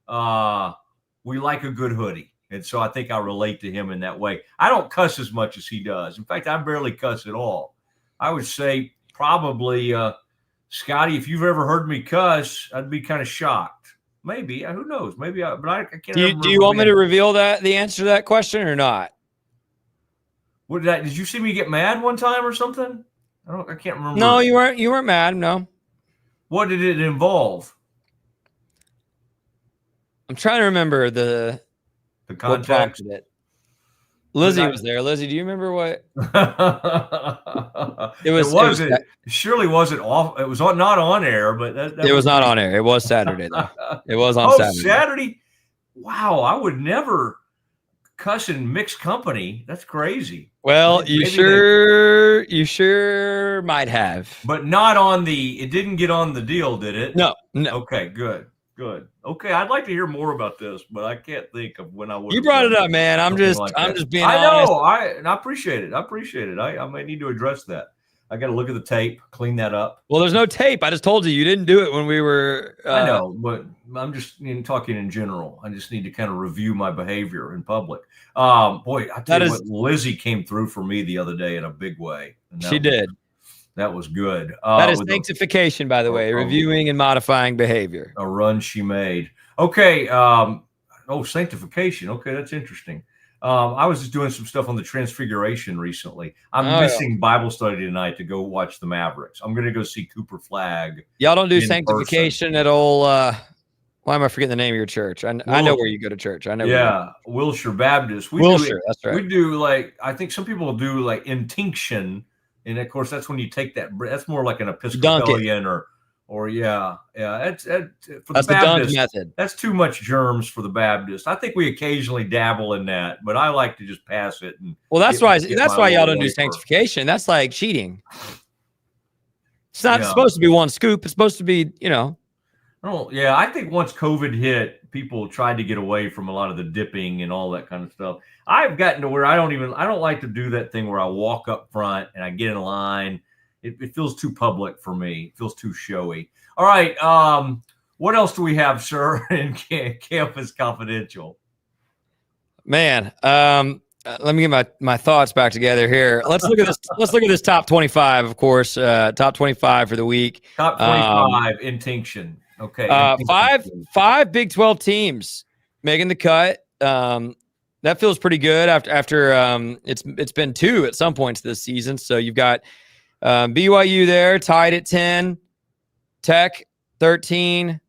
We like a good hoodie. And so I think I relate to him in that way. I don't cuss as much as he does. In fact, I barely cuss at all. I would say probably, Scotty, if you've ever heard me cuss, I'd be kind of shocked. Maybe. Who knows? Maybe. But I can't. Do you want me to reveal the answer to that question or not? What did you see me get mad one time or something? I can't remember. No, you weren't mad. No. What did it involve? I'm trying to remember the context. Lizzie was there. Lizzie, do you remember what? It surely wasn't off. It was not on air, but it was not on air. It was Saturday though. It was on Saturday. Saturday. Wow, I would never cuss in mixed company. That's crazy. Well, you sure might have. But it didn't get on the deal, did it? No. Okay, good. Okay, I'd like to hear more about this, but I can't think of when I would. You brought it up, man. I'm just being honest. I know. I appreciate it. I might need to address that. I got to look at the tape, clean that up. Well, there's no tape. I just told you didn't do it when we were. I know, but I'm just talking in general. I just need to kind of review my behavior in public. Boy, I tell you what, Lizzie came through for me the other day in a big way. She did. That was good. That is sanctification, by the way, reviewing and modifying behavior. A run she made. Okay. Sanctification. Okay, that's interesting. I was just doing some stuff on the Transfiguration recently. I'm missing Bible study tonight to go watch the Mavericks. I'm going to go see Cooper Flagg. Y'all don't do sanctification at old. Why am I forgetting the name of your church? I know where you go to church. I know. Yeah, Wilshire Baptist. Wilshire, that's right. We do I think some people do intinction. And of course, that's when you take that. That's more like an Episcopalian or yeah. That's for the Baptist method. That's too much germs for the Baptist. I think we occasionally dabble in that, but I like to just pass it. Well, that's why y'all don't do sanctification. That's like cheating. It's not supposed to be one scoop. It's supposed to be, Oh yeah, I think once COVID hit, people tried to get away from a lot of the dipping and all that kind of stuff. I've gotten to where I don't like to do that thing where I walk up front and I get in line. It feels too public for me. It feels too showy. All right. What else do we have, sir, in Campus Confidential? Man, let me get my thoughts back together here. Let's look at this. Let's look at this top 25, of course. Top 25 for the week. Top 25 intinction. Okay. Five Big 12 teams making the cut. That feels pretty good after it's been 2 at some points this season. So you've got BYU there tied at 10, Tech 13,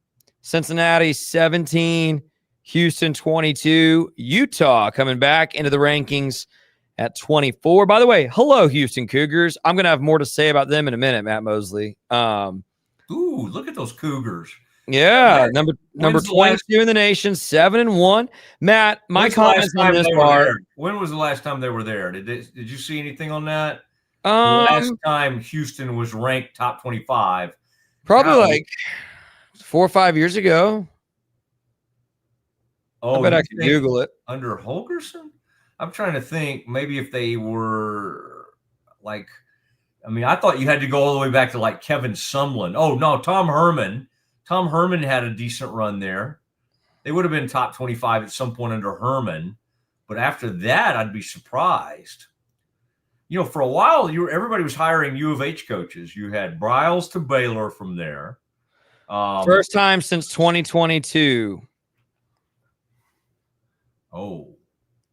Cincinnati 17, Houston 22, Utah coming back into the rankings at 24. By the way, hello, Houston Cougars. I'm going to have more to say about them in a minute, Matt Mosley. Ooh, look at those Cougars. Yeah, number 22 in the nation, 7-1. Matt, my comments on this are. When was the last time they were there? Did you see anything on that? The Um, last time Houston was ranked top 25. probably Wow. like 4 or 5 years ago. Oh, I bet I you could think Google it. under Holgerson? I'm trying to think maybe if they were like, I mean, I thought you had to go all the way back to like Kevin Sumlin. Oh, no, Tom Herman. Tom Herman had a decent run there. They would have been top 25 at some point under Herman. But after that, I'd be surprised. You know, for a while, everybody was hiring U of H coaches. You had Bryles to Baylor from there. First time since 2022. Oh.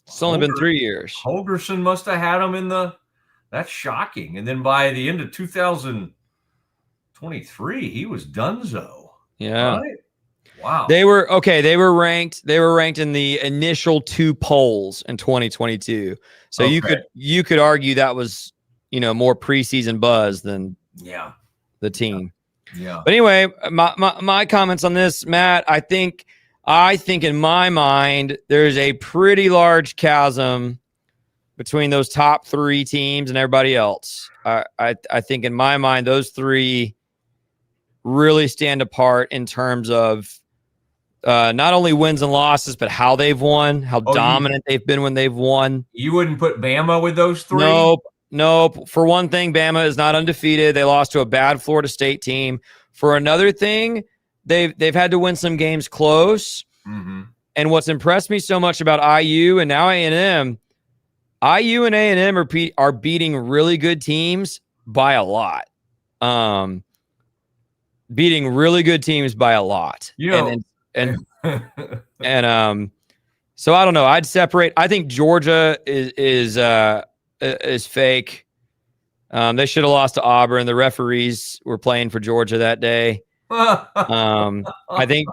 It's only been 3 years. Holgerson must have had them in the – that's shocking. And then by the end of 2023, he was donezo. Yeah. Right? Wow. They were ranked in the initial 2 polls in 2022. So you could argue that was, more preseason buzz than the team. Yeah. But anyway, my comments on this, Matt, I think in my mind there's a pretty large chasm between those top 3 teams and everybody else. I think in my mind those 3 really stand apart in terms of not only wins and losses, but how they've won, how dominant they've been when they've won. You wouldn't put Bama with those 3? Nope. For one thing, Bama is not undefeated. They lost to a bad Florida State team. For another thing, they've had to win some games close. Mm-hmm. And what's impressed me so much about IU and now A&M, IU and A&M are beating really good teams by a lot. Beating really good teams by a lot. So I don't know. I'd separate. I think Georgia is fake. They should have lost to Auburn. The referees were playing for Georgia that day. I think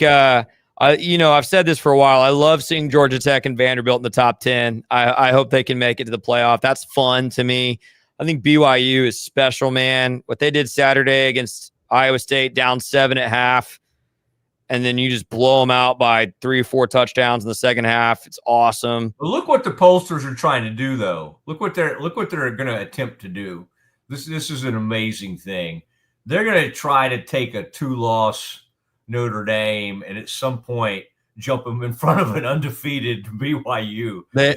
I've said this for a while. I love seeing Georgia Tech and Vanderbilt in the top 10. I hope they can make it to the playoff. That's fun to me. I think BYU is special, man. What they did Saturday against Iowa State, down 7 at half, and then you just blow them out by 3 or 4 touchdowns in the second half. It's awesome. Look what the pollsters are trying to do, though. Look what they're going to attempt to do. This is an amazing thing. They're going to try to take a 2-loss Notre Dame and at some point jump them in front of an undefeated BYU. I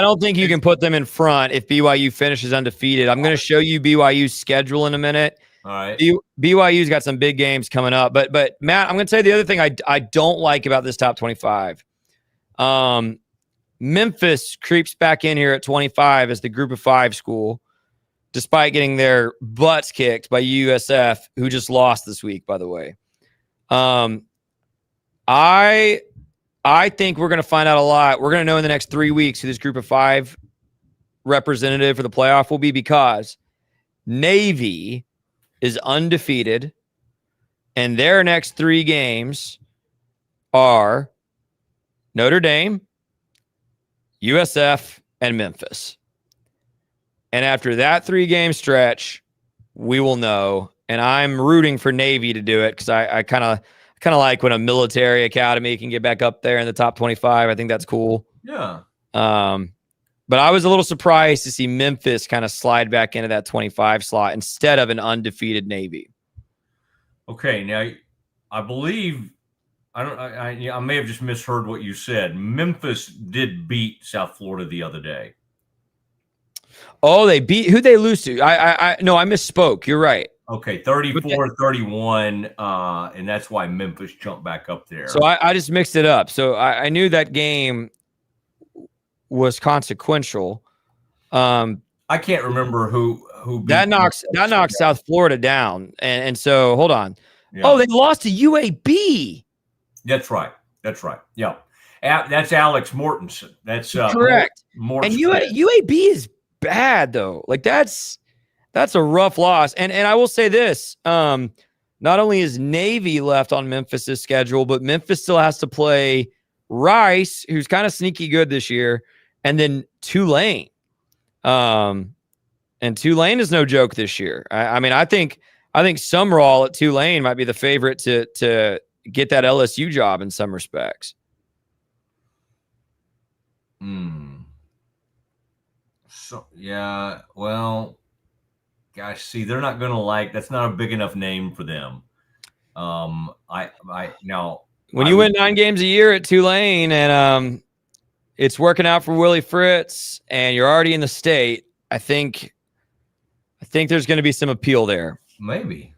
don't think you can put them in front if BYU finishes undefeated. I'm going to show you BYU's schedule in a minute. All right. BYU's got some big games coming up. But Matt, I'm going to tell you the other thing I don't like about this top 25. Memphis creeps back in here at 25 as the group of 5 school, despite getting their butts kicked by USF, who just lost this week, by the way. I think we're going to find out a lot. We're going to know in the next 3 weeks who this group of 5 representative for the playoff will be, because Navy is undefeated, and their next 3 games are Notre Dame, USF, and Memphis. And after that 3-game stretch, we will know. And I'm rooting for Navy to do it because I kind of like when a military academy can get back up there in the top 25. I think that's cool. Yeah. But I was a little surprised to see Memphis kind of slide back into that 25 slot instead of an undefeated Navy. Okay, now I believe I may have just misheard what you said. Memphis did beat South Florida the other day. Oh, they beat who they lose to? I misspoke. You're right. Okay, 34-31, and that's why Memphis jumped back up there. So I just mixed it up. So I knew that game was consequential. I can't remember who beat that knocks South Florida down, and so hold on. Yeah. Oh, they lost to UAB. That's right. Yeah, that's Alex Mortensen. That's correct. And UAB is bad though. Like that's a rough loss. And I will say this: not only is Navy left on Memphis's schedule, but Memphis still has to play Rice, who's kind of sneaky good this year, and then Tulane. And Tulane is no joke this year. I mean, I think Sumrall at Tulane might be the favorite to get that LSU job in some respects. So yeah, well, gosh, see, they're not going to like. That's not a big enough name for them. When you win 9 games a year at Tulane and it's working out for Willie Fritz, and you're already in the state, I think there's going to be some appeal there. Maybe.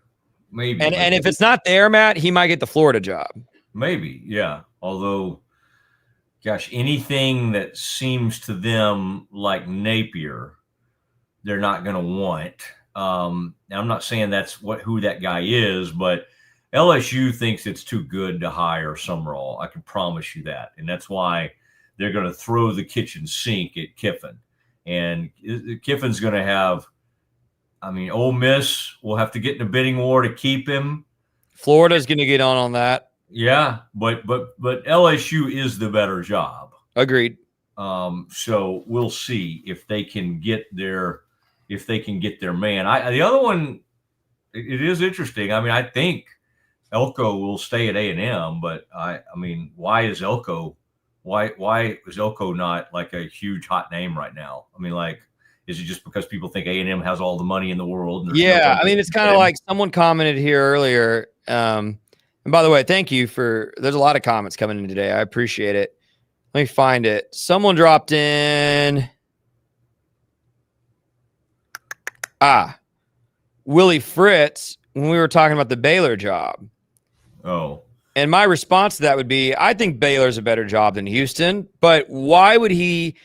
And if it's not there, Matt, he might get the Florida job. Maybe, yeah. Although, gosh, anything that seems to them like Napier, they're not going to want. Now, I'm not saying that's who that guy is, but LSU thinks it's too good to hire Sumrall. I can promise you that, and that's why they're going to throw the kitchen sink at Kiffin, and Kiffin's going to have. I mean, Ole Miss will have to get in a bidding war to keep him. Florida's going to get on that. Yeah, but LSU is the better job. Agreed. So we'll see if they can get their man. The other one, it is interesting. I mean, I think Elko will stay at A&M, but I mean, why is Elko not like a huge hot name right now? I mean, like. Is it just because people think A&M has all the money in the world? Yeah, I mean, it's kind of like someone commented here earlier. And by the way, thank you there's a lot of comments coming in today. I appreciate it. Let me find it. Someone dropped in. Willie Fritz, when we were talking about the Baylor job. Oh. And my response to that would be, I think Baylor's a better job than Houston, but why would he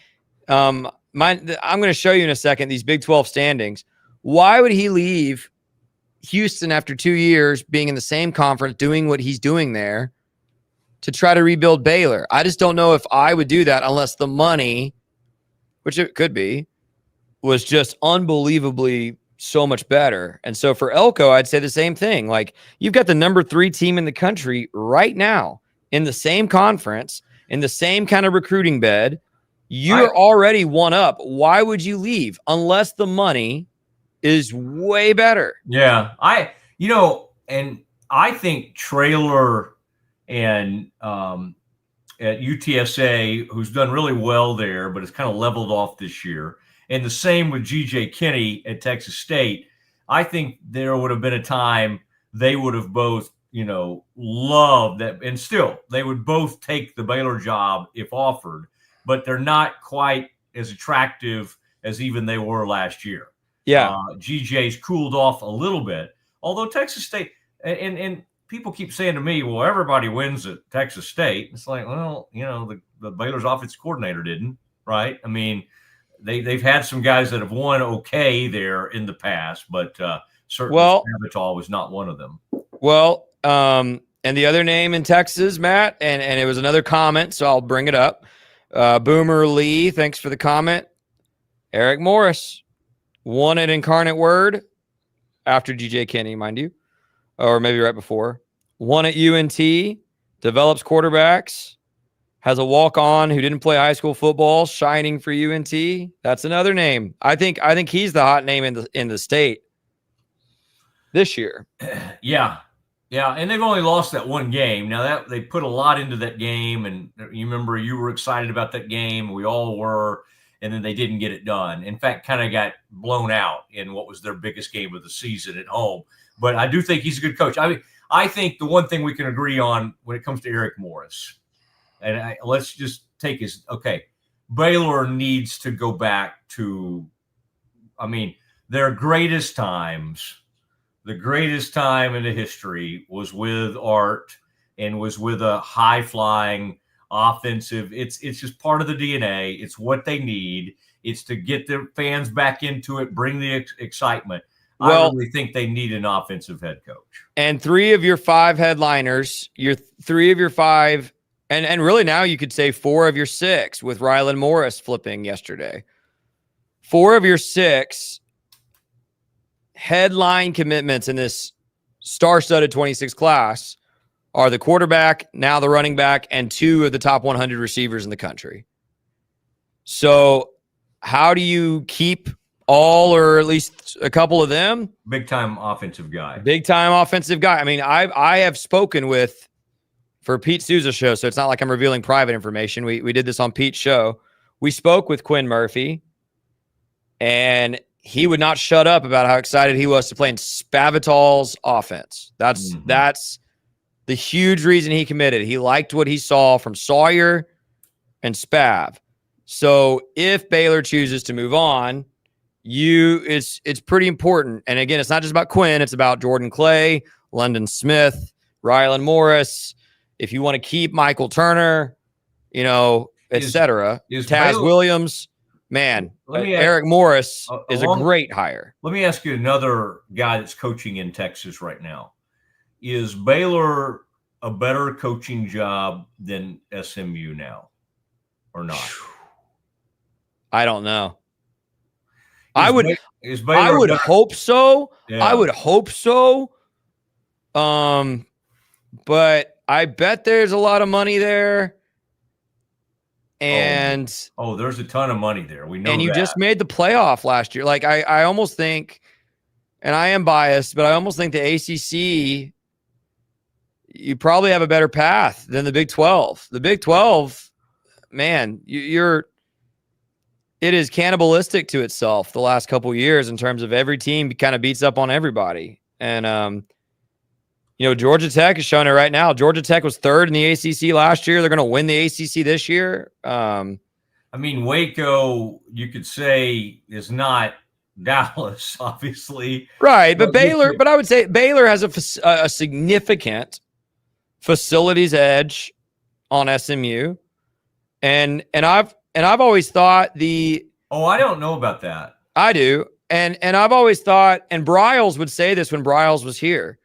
I'm going to show you in a second these Big 12 standings. Why would he leave Houston after 2 years being in the same conference, doing what he's doing there to try to rebuild Baylor? I just don't know if I would do that unless the money, which it could be, was just unbelievably so much better. And so for Elko, I'd say the same thing. Like, you've got the number 3 team in the country right now in the same conference, in the same kind of recruiting bed. You're already one up. Why would you leave unless the money is way better? Yeah, I think Traylor and at UTSA, who's done really well there, but it's kind of leveled off this year, and the same with G.J. Kinney at Texas State. I think there would have been a time they would have both, loved that, and still they would both take the Baylor job if offered. But they're not quite as attractive as even they were last year. Yeah. GJ's cooled off a little bit. Although Texas State, and people keep saying to me, well, everybody wins at Texas State. It's like, well, the Baylor's offensive coordinator didn't, right? I mean, they've had some guys that have won okay there in the past, but certainly Sabatal was not one of them. Well, and the other name in Texas, Matt, and it was another comment, so I'll bring it up. Boomer Lee, thanks for the comment. Eric Morris won at Incarnate Word after G.J. Kinney, mind you, or maybe right before. Won at UNT, develops quarterbacks, has a walk-on who didn't play high school football, shining for UNT. That's another name. I think he's the hot name in the state this year. Yeah. Yeah, and they've only lost that one game. Now that they put a lot into that game, and you remember you were excited about that game. We all were, and then they didn't get it done. In fact, kind of got blown out in what was their biggest game of the season at home. But I do think he's a good coach. I mean, I think the one thing we can agree on when it comes to Eric Morris, and let's just take Baylor needs to go back to I mean, their greatest times, the greatest time in the history was with Art and was with a high-flying offensive. It's just part of the DNA. It's what they need. It's to get the fans back into it, bring the excitement. Well, I really think they need an offensive head coach. And 3 of your 5 headliners, your 3 of your 5, and really now you could say 4 of your 6 with Rylan Morris flipping yesterday. 4 of your 6 headline commitments in this star-studded 26 class are the quarterback, now the running back, and 2 of the top 100 receivers in the country. So how do you keep all or at least a couple of them? Big-time offensive guy. Big-time offensive guy. I mean, I have spoken with, for Pete Souza's show, so it's not like I'm revealing private information. We did this on Pete's show. We spoke with Quinn Murphy, and he would not shut up about how excited he was to play in Spavital's offense. That's the huge reason he committed. He liked what he saw from Sawyer and Spav. So if Baylor chooses to move on, it's pretty important. And again, it's not just about Quinn. It's about Jordan Clay, London Smith, Rylan Morris. If you want to keep Michael Turner, etc. Taz Williams, man, Eric Morris is a great hire. Let me ask you another guy that's coaching in Texas right now. Is Baylor a better coaching job than SMU now or not? I don't know. I would hope so. Yeah. I would hope so. But I bet there's a lot of money there. And there's a ton of money there. We know. And you just made the playoff last year. Like I almost think, and I am biased, but I almost think the ACC, you probably have a better path than the Big 12. The Big 12, man, it is cannibalistic to itself the last couple of years in terms of every team kind of beats up on everybody. And, Georgia Tech is showing it right now. Georgia Tech was 3rd in the ACC last year. They're going to win the ACC this year. Waco, you could say, is not Dallas, obviously. Right, but Baylor, but I would say Baylor has a significant facilities edge on SMU. And I've always thought I don't know about that. I do. And I've always thought, and Bryles would say this when Bryles was here,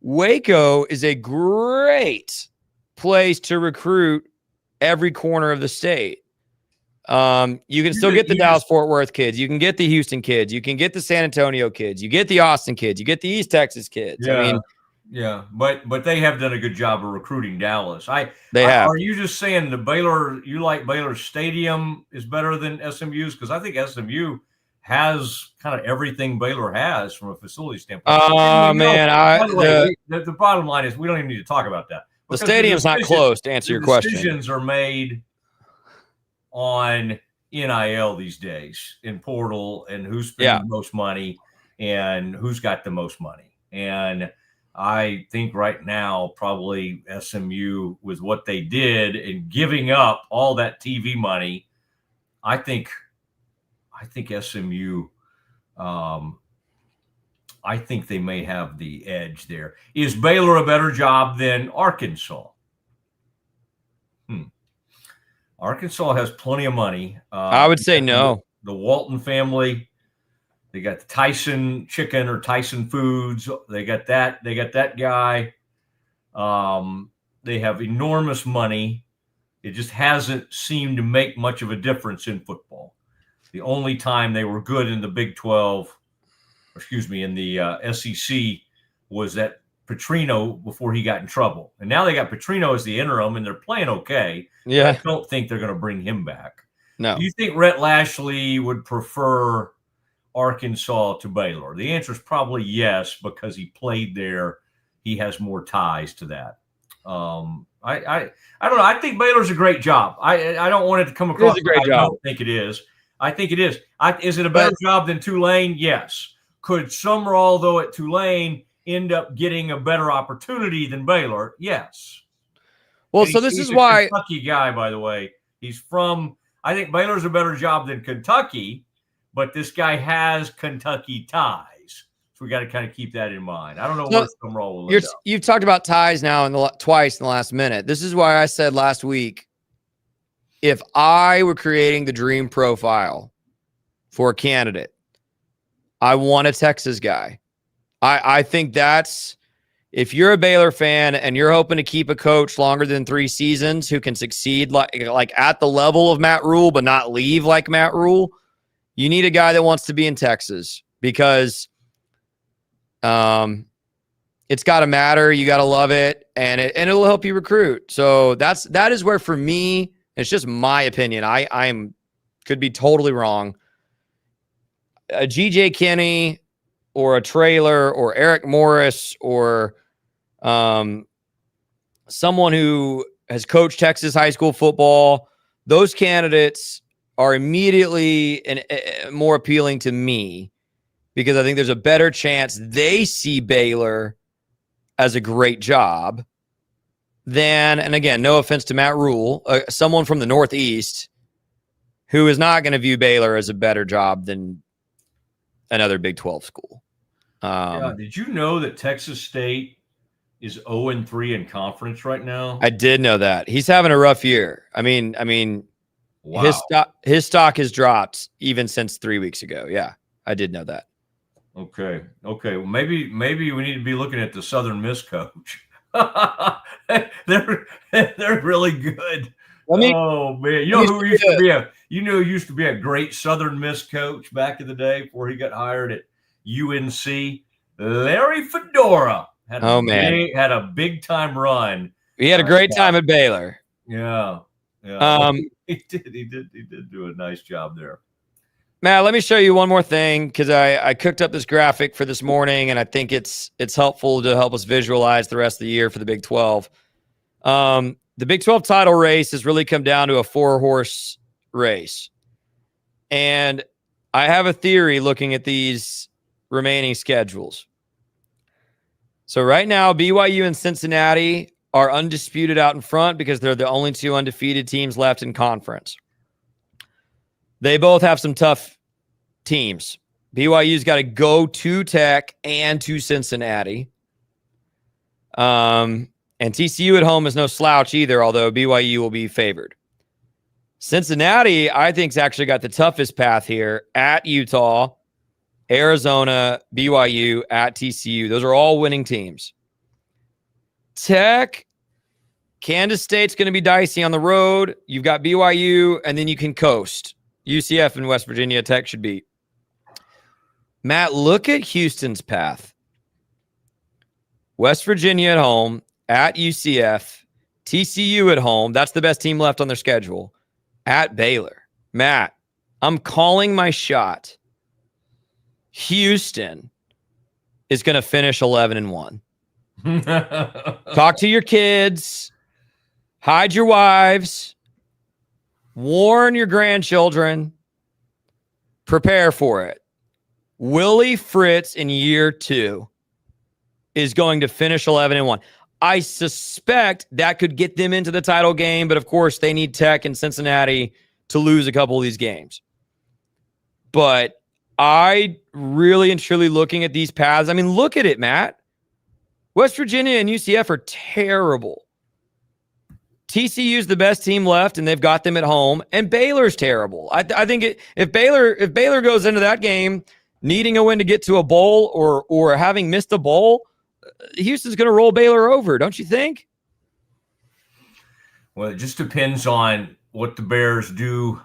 Waco is a great place to recruit every corner of the state. You can still get the Dallas-Fort Worth kids. You can get the Houston kids. You can get the San Antonio kids. You get the Austin kids. You get the East Texas kids. Yeah. But they have done a good job of recruiting Dallas. They have. Are you just saying you like Baylor's stadium is better than SMU's? Because I think SMU has kind of everything Baylor has from a facility standpoint. The bottom line is we don't even need to talk about that. The stadium's not close, to answer your question. Decisions are made on NIL these days in portal and who's spending the most money and who's got the most money. And I think right now probably SMU with what they did and giving up all that TV money, I think SMU, I think they may have the edge there. Is Baylor a better job than Arkansas? Arkansas has plenty of money. I would say no. The Walton family, they got the Tyson Chicken or Tyson Foods. They got that. They got that guy. They have enormous money. It just hasn't seemed to make much of a difference in football. The only time they were good in the Big 12, in the SEC, was that Petrino before he got in trouble. And now they got Petrino as the interim, and they're playing okay. Yeah. I don't think they're going to bring him back. No. Do you think Rhett Lashley would prefer Arkansas to Baylor? The answer is probably yes, because he played there. He has more ties to that. I don't know. I think Baylor's a great job. I don't want it to come across. It is a great job. I don't think it is. I think it is. Is it a better job than Tulane? Yes. Could Summerall, though, at Tulane end up getting a better opportunity than Baylor? Yes. Well, so this is why Kentucky guy, by the way, he's from. I think Baylor's a better job than Kentucky, but this guy has Kentucky ties. So we got to kind of keep that in mind. I don't know where Summerall will end up. You've talked about ties now twice in the last minute. This is why I said last week, if I were creating the dream profile for a candidate, I want a Texas guy. I think that's, if you're a Baylor fan and you're hoping to keep a coach longer than 3 seasons who can succeed like at the level of Matt Rule but not leave like Matt Rule, you need a guy that wants to be in Texas, because it's got to matter. You got to love it, and it'll help you recruit. So that is where, for me, it's just my opinion. I could be totally wrong. A GJ Kinney or a Trailer or Eric Morris or someone who has coached Texas high school football, those candidates are immediately more appealing to me, because I think there's a better chance they see Baylor as a great job than, and again, no offense to Matt Rule, someone from the Northeast who is not going to view Baylor as a better job than another Big 12 school. Did you know that Texas State is 0-3 in conference right now? I did know that. He's having a rough year. I mean, wow. His stock has dropped even since 3 weeks ago. Yeah, I did know that. Okay. Well, maybe we need to be looking at the Southern Miss coach. they're really good. Oh man, you know who used to be a great Southern Miss coach back in the day before he got hired at UNC? Larry Fedora had a big time run. He had a great time at Baylor. Yeah. He did do a nice job there. Matt, let me show you one more thing, because I cooked up this graphic for this morning, and I think it's helpful to help us visualize the rest of the year for the Big 12. The Big 12 title race has really come down to a 4-horse race. And I have a theory looking at these remaining schedules. So right now, BYU and Cincinnati are undisputed out in front because they're the only 2 undefeated teams left in conference. They both have some tough teams. BYU's got to go to Tech and to Cincinnati. And TCU at home is no slouch either, although BYU will be favored. Cincinnati, I think, has actually got the toughest path here at Utah, Arizona, BYU, at TCU. Those are all winning teams. Tech, Kansas State's going to be dicey on the road. You've got BYU, and then you can coast. UCF and West Virginia Tech should beat. Matt, look at Houston's path. West Virginia at home, at UCF, TCU at home. That's the best team left on their schedule. At Baylor. Matt, I'm calling my shot. Houston is going to finish 11-1. Talk to your kids. Hide your wives. Warn your grandchildren. Prepare for it. Willie Fritz in year 2 is going to finish 11-1. I suspect that could get them into the title game, but of course they need Tech and Cincinnati to lose a couple of these games. But I really and truly, looking at these paths, I mean, look at it, Matt. West Virginia and UCF are terrible. TCU's the best team left, and they've got them at home. And Baylor's terrible. I think if Baylor goes into that game needing a win to get to a bowl or having missed a bowl, Houston's going to roll Baylor over, don't you think? Well, it just depends on what the Bears do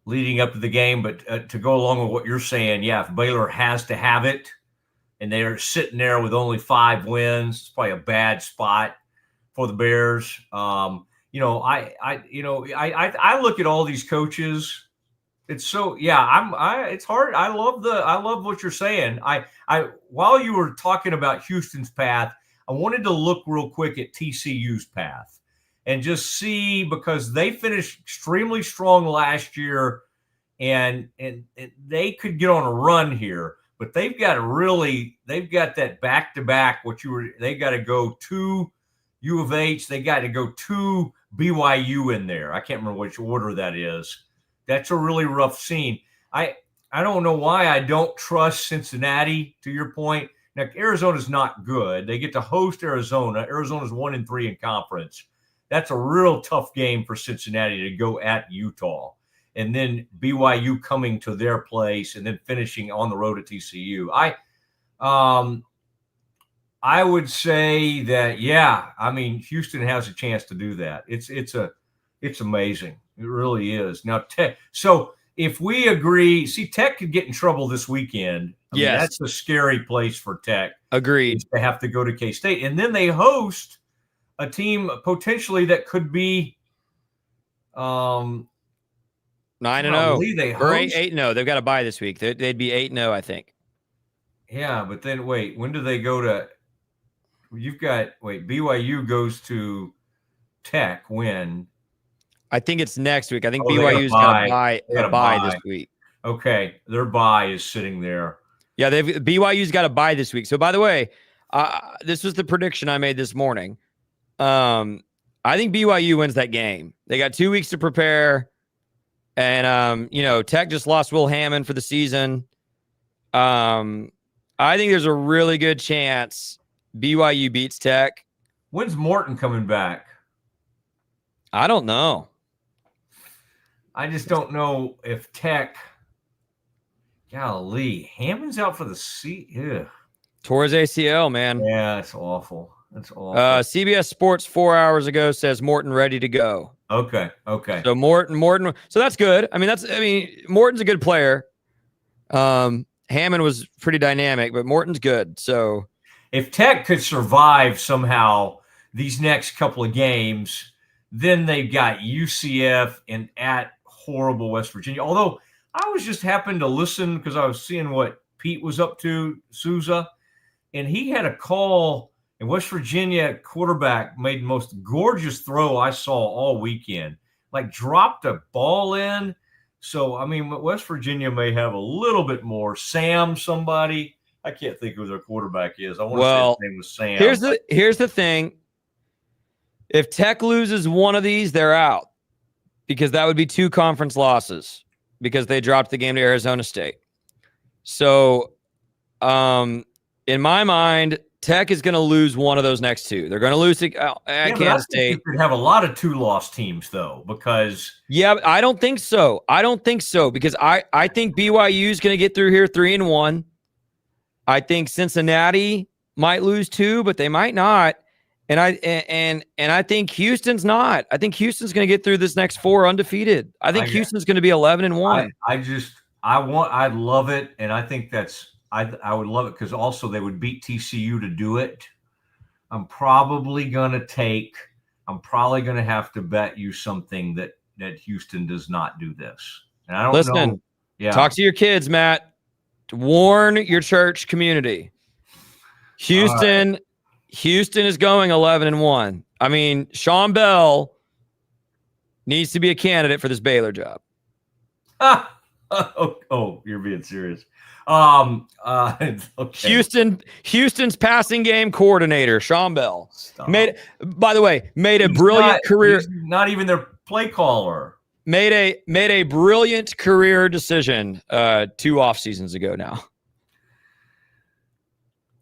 leading up to the game. But to go along with what you're saying, yeah, if Baylor has to have it and they're sitting there with only 5 wins, it's probably a bad spot for the Bears. I look at all these coaches. It's so, it's hard. I love what you're saying. While you were talking about Houston's path, I wanted to look real quick at TCU's path and just see, because they finished extremely strong last year and they could get on a run here, but they've got that back-to-back, they got to go to U of H. They got to go to BYU in there. I can't remember which order that is. That's a really rough scene. I don't know why I don't trust Cincinnati, to your point. Now, Arizona's not good. They get to host Arizona. Arizona's 1-3 in conference. That's a real tough game for Cincinnati to go at Utah. And then BYU coming to their place and then finishing on the road at TCU. I would say that, yeah, I mean, Houston has a chance to do that. It's amazing. It really is. Now, Tech. So if we agree, Tech could get in trouble this weekend. I mean, that's a scary place for Tech. Agreed. To have to go to K-State. And then they host a team potentially that could be 9-0 they or host 8-0. They've got a bye this week. They'd be 8-0, I think. Yeah, but then wait, when do they go to? BYU goes to Tech when? I think it's next week. I think BYU's got a bye this week. Okay, their bye is sitting there. Yeah, BYU's got a bye this week. So, by the way, this was the prediction I made this morning. I think BYU wins that game. They got 2 weeks to prepare, and Tech just lost Will Hammond for the season. I think there's a really good chance BYU beats Tech. When's Morton coming back? I don't know. I just don't know if Tech. Golly, Hammond's out for the season. Tore his ACL, man. Yeah, it's awful. That's awful. CBS Sports 4 hours ago says Morton ready to go. Okay. So Morton. So that's good. I mean, Morton's a good player. Hammond was pretty dynamic, but Morton's good. So if Tech could survive somehow these next couple of games, then they've got UCF and at horrible West Virginia. Although I was just happened to listen because I was seeing what Pete was up to, Souza, and he had a call, and West Virginia quarterback made the most gorgeous throw I saw all weekend, like dropped a ball in. So, I mean, West Virginia may have a little bit more. Sam, somebody. I can't think who their quarterback is. I want to say his name was Sam. Here's the thing. If Tech loses one of these, they're out because that would be 2 conference losses because they dropped the game to Arizona State. So, in my mind, Tech is going to lose one of those next 2. They're going to lose at Kansas State. You could have a lot of 2-loss teams, though, because – yeah, I don't think so. Because I think BYU is going to get through here 3-1. I think Cincinnati might lose 2, but they might not. And I think Houston's not. I think Houston's going to get through this next 4 undefeated. I think Houston's going to be 11-1. I'd love it, and I think I would love it because also they would beat TCU to do it. I'm probably going to have to bet you something that Houston does not do this. And I don't know. Yeah. Talk to your kids, Matt. Warn your church community. Houston is going 11-1. I mean, Sean Bell needs to be a candidate for this Baylor job. Oh, you're being serious. Okay. Houston's passing game coordinator, Sean Bell, made a brilliant career. He's not even their play caller. Made a brilliant career decision 2 off seasons ago now.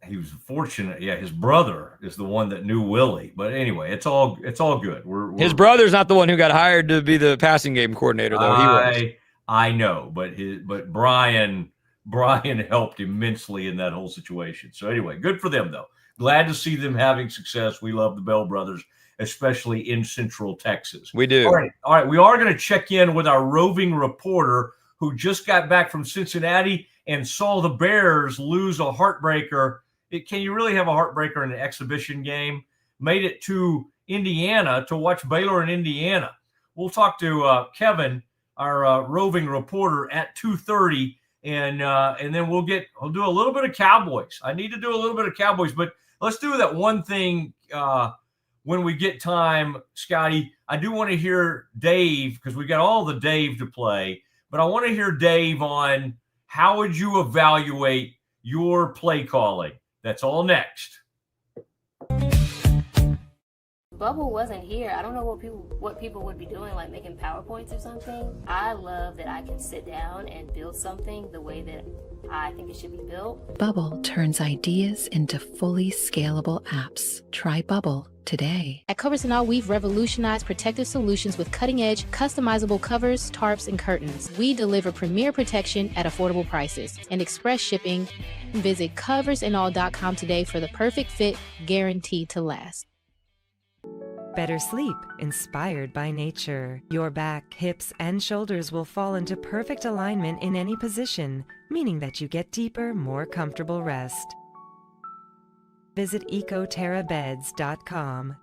He was fortunate. Yeah, his brother is the one that knew Willie. But anyway, it's all good. His brother's not the one who got hired to be the passing game coordinator, though. I know, but Brian helped immensely in that whole situation. So anyway, good for them, though. Glad to see them having success. We love the Bell brothers, especially in Central Texas. We do. All right. We are going to check in with our roving reporter who just got back from Cincinnati and saw the Bears lose a heartbreaker. Can you really have a heartbreaker in an exhibition game? Made it to Indiana to watch Baylor in Indiana. We'll talk to Kevin, our roving reporter, at 2:30. And then we'll do a little bit of Cowboys. I need to do a little bit of Cowboys, but let's do that one thing when we get time, Scotty. I do want to hear Dave because we got all the Dave to play, but I want to hear Dave on how would you evaluate your play calling. That's all next. Bubble wasn't here. I don't know what people would be doing, like making PowerPoints or something. I love that I can sit down and build something the way that I think it should be built. Bubble turns ideas into fully scalable apps. Try Bubble today. At Covers & All, we've revolutionized protective solutions with cutting-edge, customizable covers, tarps, and curtains. We deliver premier protection at affordable prices and express shipping. Visit coversandall.com today for the perfect fit, guaranteed to last. Better sleep, inspired by nature. Your back, hips, and shoulders will fall into perfect alignment in any position, meaning that you get deeper, more comfortable rest. Visit ecoterrabeds.com.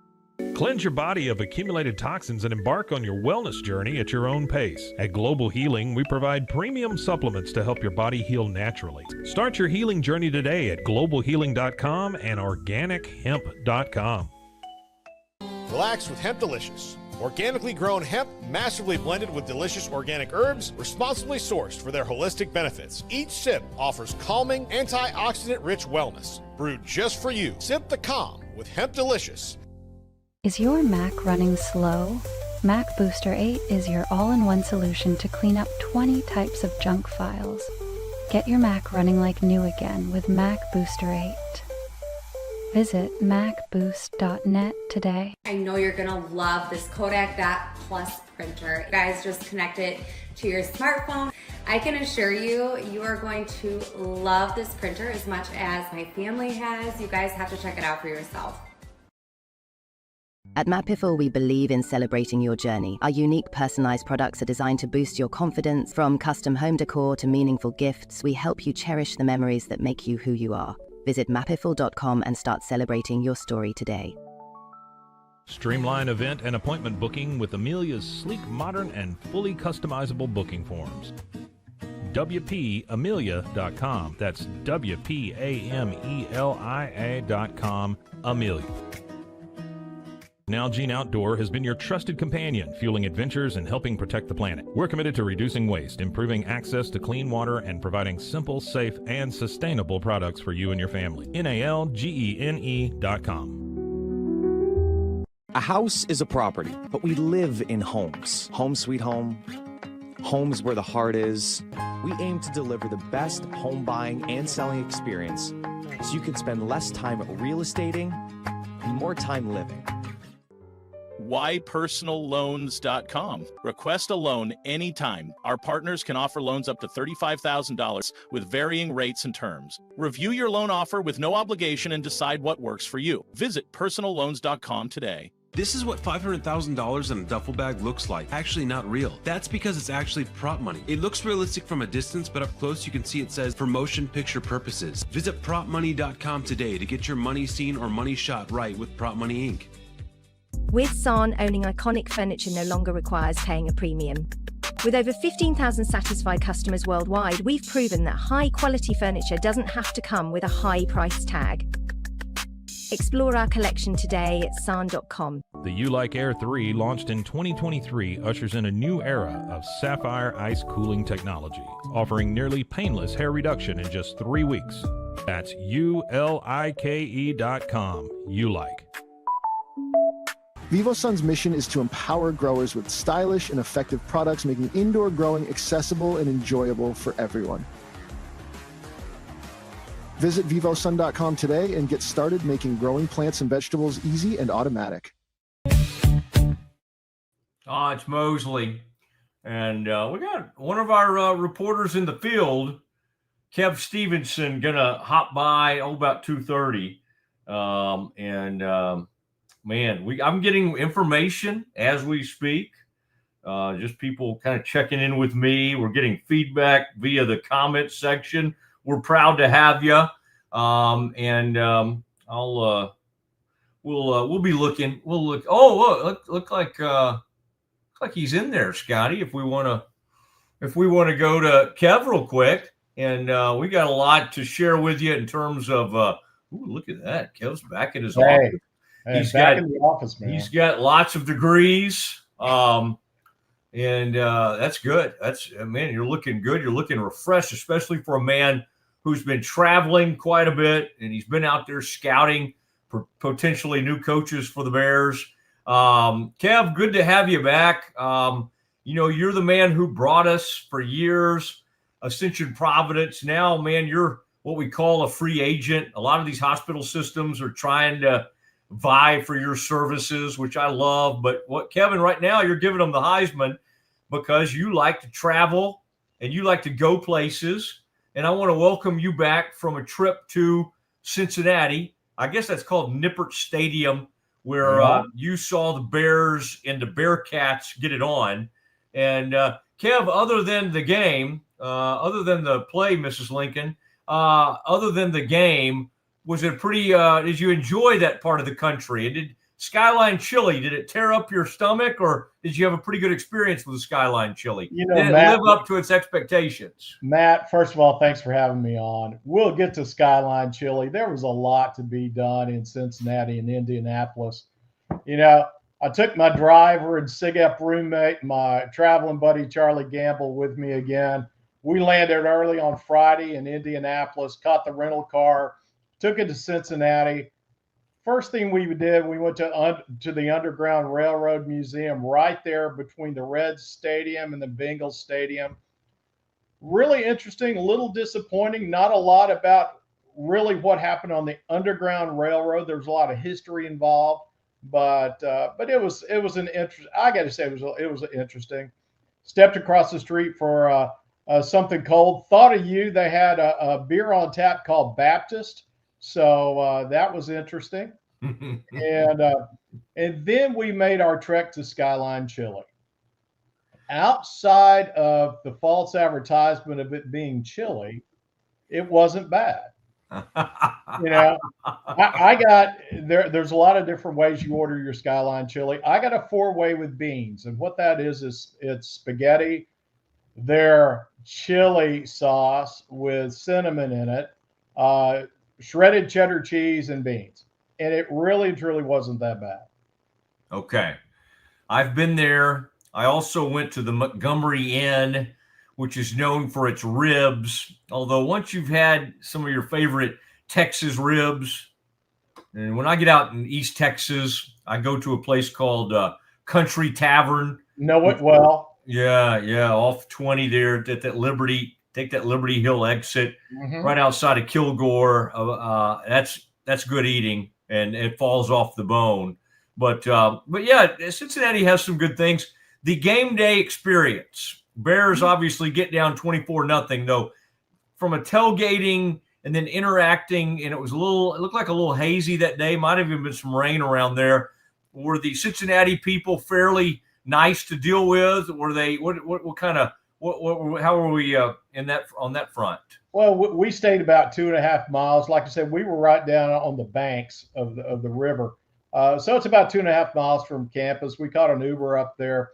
Cleanse your body of accumulated toxins and embark on your wellness journey at your own pace. At Global Healing, we provide premium supplements to help your body heal naturally. Start your healing journey today at globalhealing.com and organichemp.com. Relax with Hemp Delicious. Organically grown hemp, massively blended with delicious organic herbs, responsibly sourced for their holistic benefits. Each sip offers calming, antioxidant-rich wellness. Brewed just for you. Sip the calm with Hemp Delicious. Is your Mac running slow? Mac Booster 8 is your all-in-one solution to clean up 20 types of junk files. Get your Mac running like new again with Mac Booster 8. Visit macboost.net today. I know you're gonna love this Kodak Dot Plus printer. You guys just connect it to your smartphone. I can assure you, you are going to love this printer as much as my family has. You guys have to check it out for yourself. At Mapiful, we believe in celebrating your journey. Our unique personalized products are designed to boost your confidence. From custom home decor to meaningful gifts, we help you cherish the memories that make you who you are. Visit mapiful.com and start celebrating your story today. Streamline event and appointment booking with Amelia's sleek, modern, and fully customizable booking forms. WPAmelia.com. That's WPAMELIA.com. Amelia. Nalgene Outdoor has been your trusted companion, fueling adventures and helping protect the planet. We're committed to reducing waste, improving access to clean water, and providing simple, safe, and sustainable products for you and your family. NALGENE.com. A house is a property, but we live in homes. Home sweet home. Homes where the heart is. We aim to deliver the best home buying and selling experience so you can spend less time real estating and more time living. WhyPersonalLoans.com. Request a loan anytime. Our partners can offer loans up to $35,000 with varying rates and terms. Review your loan offer with no obligation and decide what works for you. Visit PersonalLoans.com today. This is what $500,000 in a duffel bag looks like. Actually not real. That's because it's actually prop money. It looks realistic from a distance, but up close you can see it says for motion picture purposes. Visit PropMoney.com today to get your money seen or money shot right with Prop Money Inc. With San, owning iconic furniture no longer requires paying a premium. With over 15,000 satisfied customers worldwide, we've proven that high-quality furniture doesn't have to come with a high price tag. Explore our collection today at san.com. The U-Like Air 3, launched in 2023, ushers in a new era of sapphire ice cooling technology, offering nearly painless hair reduction in just 3 weeks. That's ULIKE.com. U-Like. VivoSun's mission is to empower growers with stylish and effective products, making indoor growing accessible and enjoyable for everyone. Visit vivosun.com today and get started making growing plants and vegetables easy and automatic. It's Mosley. And we got one of our reporters in the field, Kev Stevenson, going to hop by about 2:30. Man, I'm getting information as we speak. Just people kind of checking in with me. We're getting feedback via the comment section. We're proud to have you. We'll be looking. We'll look. Oh, look like he's in there, Scotty. If we want to go to Kev real quick, and we got a lot to share with you in terms of. Look at that. Kev's back in his office. He's back in the office, man. He's got lots of degrees, and that's good. Man, you're looking good. You're looking refreshed, especially for a man who's been traveling quite a bit, and he's been out there scouting for potentially new coaches for the Bears. Kev, good to have you back. You're the man who brought us for years, Ascension Providence. Now, man, you're what we call a free agent. A lot of these hospital systems are trying to vie for your services, which I love. But Kevin, right now, you're giving them the Heisman because you like to travel and you like to go places. And I want to welcome you back from a trip to Cincinnati. I guess that's called Nippert Stadium, where you saw the Bears and the Bearcats get it on. And Kev, other than the game, other than the play, Mrs. Lincoln, other than the game, was it pretty? Did you enjoy that part of the country? And did Skyline Chili, did it tear up your stomach, or did you have a pretty good experience with the Skyline Chili? Did it live up to its expectations? Matt, first of all, thanks for having me on. We'll get to Skyline Chili. There was a lot to be done in Cincinnati and Indianapolis. I took my driver and SIGEP roommate, my traveling buddy Charlie Gamble, with me again. We landed early on Friday in Indianapolis, caught the rental car, took it to Cincinnati. First thing we did, we went to the Underground Railroad Museum right there between the Reds Stadium and the Bengals Stadium. Really interesting, a little disappointing. Not a lot about really what happened on the Underground Railroad. There's a lot of history involved, but it was an interest. I got to say it was interesting. Stepped across the street for something cold. Thought of you. They had a beer on tap called Baptist. So that was interesting. And then we made our trek to Skyline Chili. Outside of the false advertisement of it being chili, it wasn't bad. I got there's a lot of different ways you order your Skyline Chili. I got a 4-way with beans. And what that is it's spaghetti, their chili sauce with cinnamon in it, shredded cheddar cheese, and beans. And it really, truly wasn't that bad. Okay. I've been there. I also went to the Montgomery Inn, which is known for its ribs. Although once you've had some of your favorite Texas ribs, and when I get out in East Texas, I go to a place called Country Tavern. Know it well. Yeah. Off 20 there at that Liberty. Take that Liberty Hill exit right outside of Kilgore. That's good eating, and it falls off the bone. But yeah, Cincinnati has some good things. The game day experience. Bears obviously get down 24-0, though. From a tailgating and then interacting, and it looked like a little hazy that day. Might have even been some rain around there. Were the Cincinnati people fairly nice to deal with? Were they what kind of how were we on that front? Well, we stayed about 2.5 miles. Like I said, we were right down on the banks of the river. So it's about 2.5 miles from campus. We caught an Uber up there.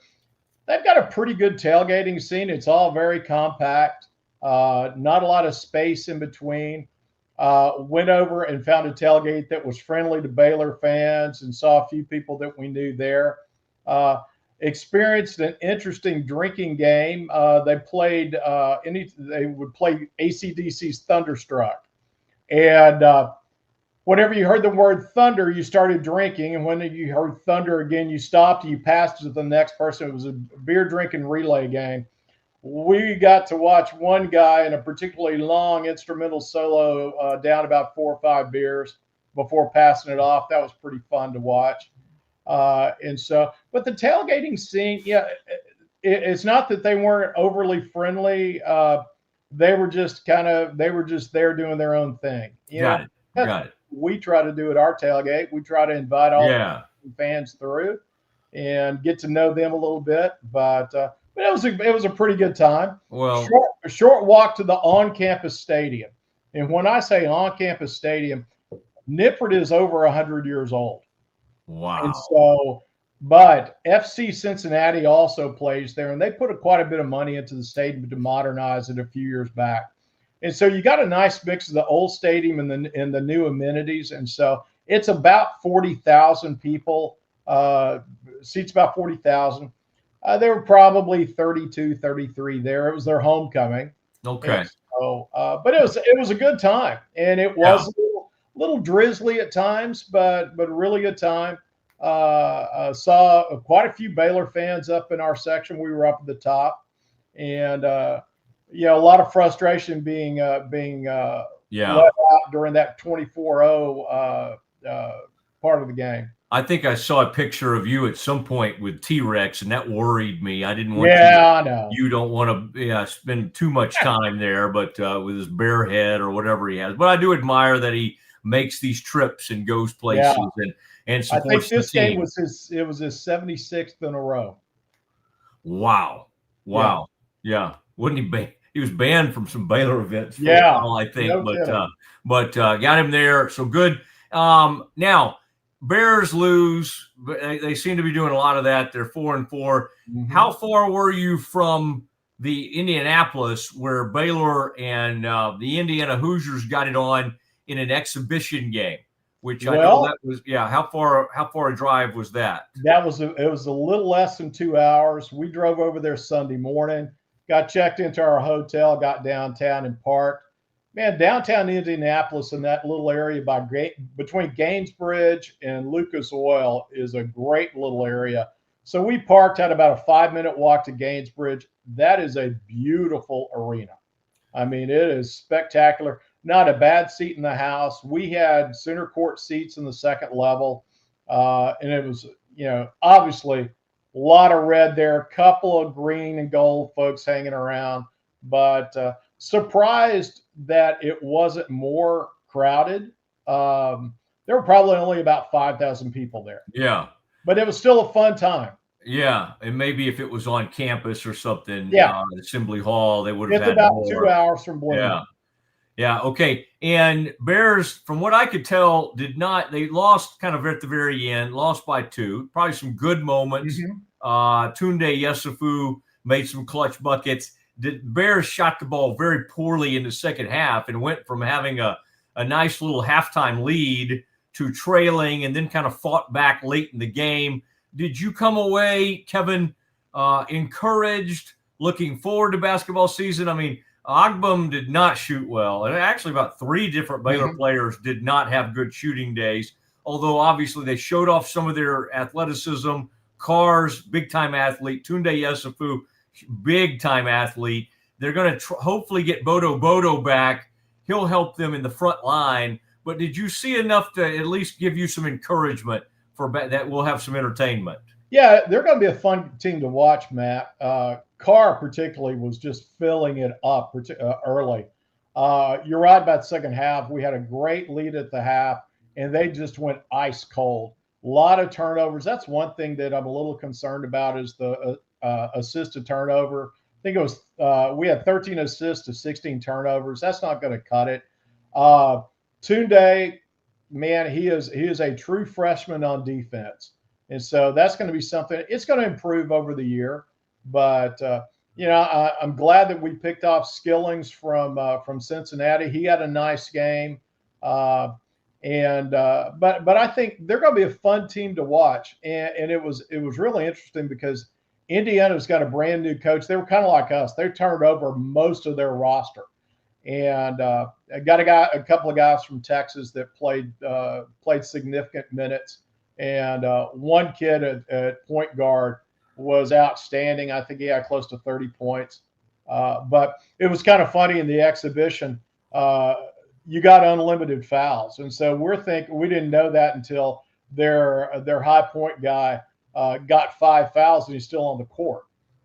They've got a pretty good tailgating scene. It's all very compact. Not a lot of space in between. Went over and found a tailgate that was friendly to Baylor fans and saw a few people that we knew there. Experienced an interesting drinking game. They would play AC/DC's Thunderstruck. And whenever you heard the word thunder, you started drinking. And when you heard thunder again, you stopped and you passed to the next person. It was a beer drinking relay game. We got to watch one guy in a particularly long instrumental solo down about 4 or 5 beers before passing it off. That was pretty fun to watch. But the tailgating scene, it's not that they weren't overly friendly. They were just there doing their own thing. Got it. We try to do at our tailgate. We try to invite all the fans through and get to know them a little bit. But it was a pretty good time. Well, a short walk to the on-campus stadium. And when I say on-campus stadium, Nippert is over 100 years old. Wow. And so, but FC Cincinnati also plays there, and they put quite a bit of money into the stadium to modernize it a few years back. And so you got a nice mix of the old stadium and the new amenities. And so it's about 40,000 people, seats about 40,000. There were probably 32, 33 there. It was their homecoming. Okay. So, but it was a good time, and it was a little drizzly at times, but a really good time. saw quite a few Baylor fans up in our section. We were up at the top, and a lot of frustration being let out during that 24-0 part of the game. I think I saw a picture of you at some point with T-Rex, and that worried me. I didn't want I know. You don't want to spend too much time there, but with his bare head or whatever he has. But I do admire that he makes these trips and goes places and supports I think this the team. game was his 76th in a row. Wow. Yeah. Wouldn't he he was banned from some Baylor events for Yeah. a while, I think. No but got him there. So good. Now, Bears lose. They seem to be doing a lot of that. They're 4-4. Mm-hmm. How far were you from the Indianapolis where Baylor and the Indiana Hoosiers got it on in an exhibition game? Which I know that was How far a drive was that? It was a little less than 2 hours. We drove over there Sunday morning, got checked into our hotel, got downtown and parked. Man, downtown Indianapolis in that little area between Gainesbridge and Lucas Oil is a great little area. So we parked, had about a 5-minute walk to Gainesbridge. That is a beautiful arena. I mean, it is spectacular. Not a bad seat in the house. We had center court seats in the second level. And it was, obviously a lot of red there, a couple of green and gold folks hanging around, but surprised that it wasn't more crowded. There were probably only about 5,000 people there. Yeah. But it was still a fun time. Yeah. And maybe if it was on campus or something, Assembly Hall, they would have had about more. 2 hours from Bloomington. Yeah. Okay. And Bears, from what I could tell, they lost kind of at the very end, lost by 2, probably some good moments. Mm-hmm. Tunde Yesufu made some clutch buckets. The Bears shot the ball very poorly in the second half and went from having a nice little halftime lead to trailing and then kind of fought back late in the game. Did you come away, Kevin, encouraged, looking forward to basketball season? I mean, Ogbum did not shoot well. And actually about 3 different Baylor players did not have good shooting days, although obviously they showed off some of their athleticism. Cars, big-time athlete. Tunde Yesufu, big-time athlete. They're going to hopefully get Bodo back. He'll help them in the front line. But did you see enough to at least give you some encouragement for that we'll have some entertainment? Yeah, they're going to be a fun team to watch, Matt. Carr particularly was just filling it up early. You're right about the second half. We had a great lead at the half, and they just went ice cold. A lot of turnovers. That's one thing that I'm a little concerned about is the assist to turnover. I think it was we had 13 assists to 16 turnovers. That's not going to cut it. Tunde, man, he is a true freshman on defense. And so that's going to be something. It's going to improve over the year. But, I'm glad that we picked off Skillings from Cincinnati. He had a nice game. But I think they're going to be a fun team to watch. And it was really interesting because Indiana's got a brand new coach. They were kind of like us. They turned over most of their roster. And I got a couple of guys from Texas that played significant minutes. And one kid at point guard was outstanding. I think he had close to 30 points. But it was kind of funny in the exhibition. You got unlimited fouls. And so we didn't know that until their high point guy got 5 fouls and he's still on the court.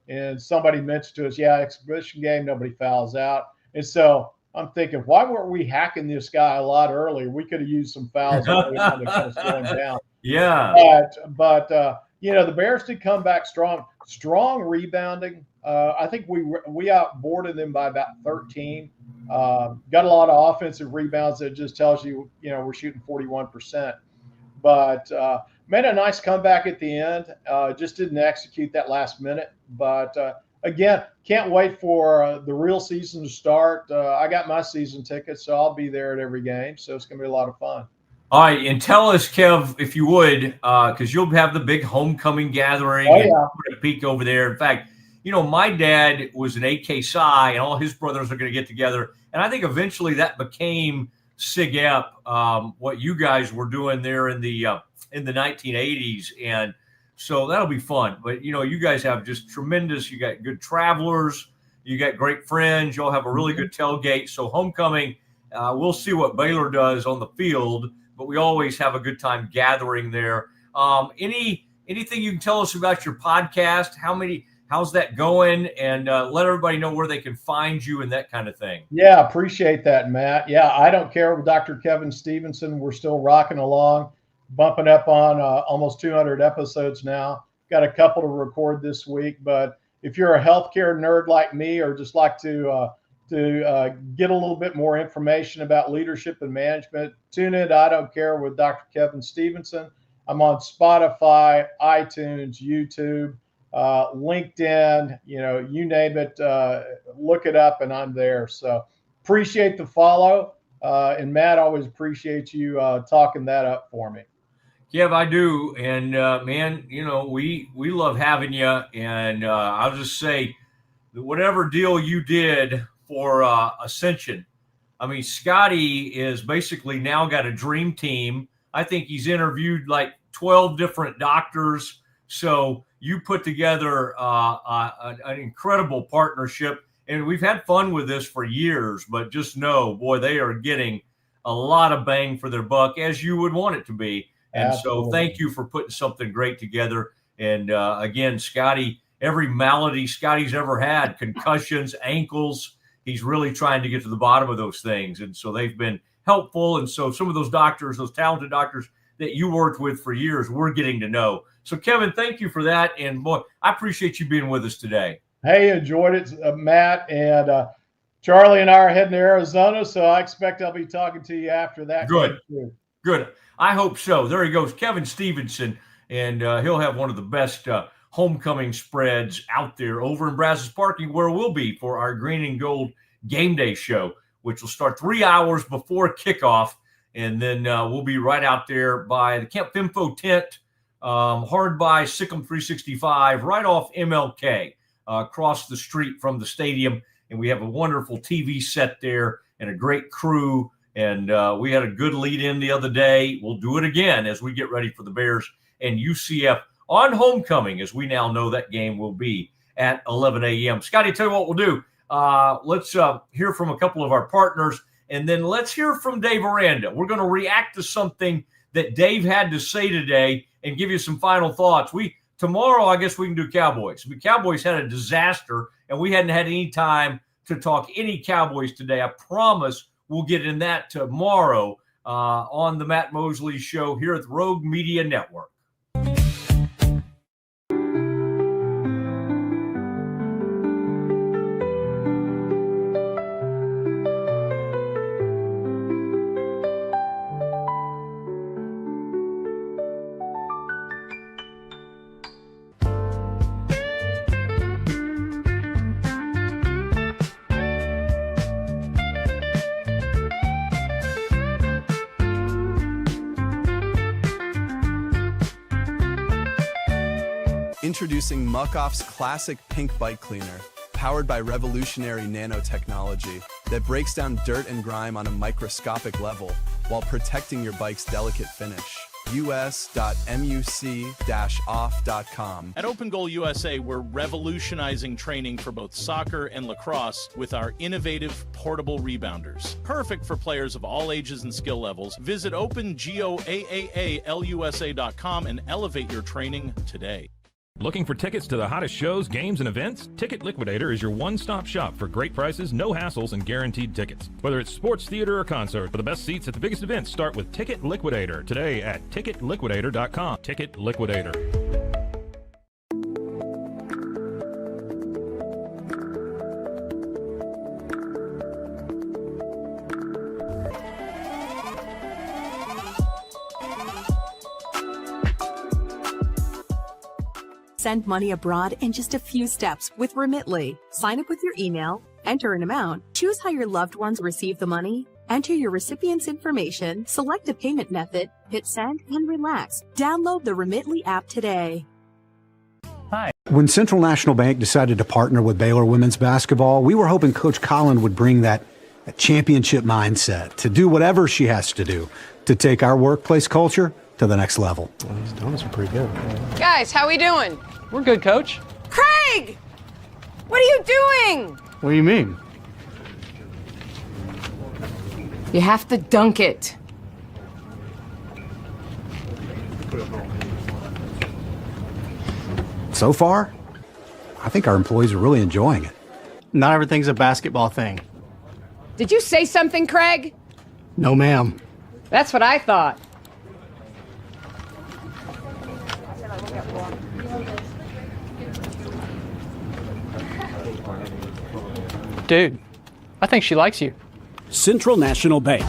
And somebody mentioned to us, exhibition game, nobody fouls out. And so I'm thinking, why weren't we hacking this guy a lot earlier? We could have used some fouls to kind of slow him down. Yeah. But the Bears did come back strong. Strong rebounding. I think we outboarded them by about 13. Got a lot of offensive rebounds that just tells you, we're shooting 41%. But made a nice comeback at the end. Just didn't execute that last minute. But again, can't wait for the real season to start. I got my season tickets, so I'll be there at every game. So it's going to be a lot of fun. All right, and tell us, Kev, if you would, because you'll have the big homecoming gathering. Oh, yeah. Put a peek over there. In fact, my dad was an AK Psi, and all his brothers are going to get together. And I think eventually that became Sig Ep, what you guys were doing there in the 1980s, and so that'll be fun. But you guys have just tremendous. You got good travelers, you got great friends. You'll have a really good tailgate. So homecoming, we'll see what Baylor does on the field, but we always have a good time gathering there. Anything you can tell us about your podcast? How's that going? And let everybody know where they can find you and that kind of thing. Yeah, appreciate that, Matt. Yeah, I Don't Care with Dr. Kevin Stevenson. We're still rocking along, bumping up on almost 200 episodes now. Got a couple to record this week. But if you're a healthcare nerd like me, or just like to get a little bit more information about leadership and management, tune in to I Don't Care with Dr. Kevin Stevenson. I'm on Spotify, iTunes, YouTube, LinkedIn, you name it, look it up and I'm there. So appreciate the follow. And Matt, always appreciate you talking that up for me. Kev, I do. And man, we love having you. And I'll just say that whatever deal you did for Ascension, I mean, Scotty is basically now got a dream team. I think he's interviewed like 12 different doctors. So you put together an incredible partnership, and we've had fun with this for years, but just know, boy, they are getting a lot of bang for their buck, as you would want it to be. And Absolutely. So thank you for putting something great together. And again, Scotty, every malady Scotty's ever had, concussions, ankles, he's really trying to get to the bottom of those things. And so they've been helpful. And so some of those doctors, those talented doctors that you worked with for years, we're getting to know. So, Kevin, thank you for that. And, boy, I appreciate you being with us today. Hey, enjoyed it, Matt. And Charlie and I are heading to Arizona, so I expect I'll be talking to you after that. Good. Good. I hope so. There he goes, Kevin Stevenson, and he'll have one of the best homecoming spreads out there over in Brazos Parking, where we'll be for our Green and Gold Game Day show, which will start 3 hours before kickoff. And then we'll be right out there by the Camp Fimfo tent, hard by Sikkim 365, right off MLK, across the street from the stadium. And we have a wonderful TV set there and a great crew. And we had a good lead in the other day. We'll do it again as we get ready for the Bears and UCF on homecoming, as we now know that game will be at 11 a.m. Scotty, tell you what we'll do. Let's hear from a couple of our partners. And then let's hear from Dave Aranda. We're going to react to something that Dave had to say today and give you some final thoughts. Tomorrow, I guess we can do Cowboys. The Cowboys had a disaster, and we hadn't had any time to talk any Cowboys today. I promise we'll get in that tomorrow on the Matt Mosley Show here at the Rogue Media Network. Introducing Muck-Off's classic pink bike cleaner, powered by revolutionary nanotechnology that breaks down dirt and grime on a microscopic level while protecting your bike's delicate finish. us.muc-off.com. At Open Goal USA, we're revolutionizing training for both soccer and lacrosse with our innovative portable rebounders. Perfect for players of all ages and skill levels. Visit OpenGOAAALUSA.com and elevate your training today. Looking for tickets to the hottest shows, games, and events? Ticket Liquidator is your one-stop shop for great prices, no hassles, and guaranteed tickets. Whether it's sports, theater, or concert, for the best seats at the biggest events, start with Ticket Liquidator today at ticketliquidator.com. Ticket Liquidator. Send money abroad in just a few steps with Remitly. Sign up with your email, enter an amount, choose how your loved ones receive the money, enter your recipient's information, select a payment method, hit send, and relax. Download the Remitly app today. Hi. When Central National Bank decided to partner with Baylor women's basketball, we were hoping Coach Collin would bring that a championship mindset to do whatever she has to do to take our workplace culture to the next level. Well, these donuts are pretty good. Guys, how we doing? We're good, Coach. Craig! What are you doing? What do you mean? You have to dunk it. So far, I think our employees are really enjoying it. Not everything's a basketball thing. Did you say something, Craig? No, ma'am. That's what I thought. Dude, I think she likes you. Central National Bank,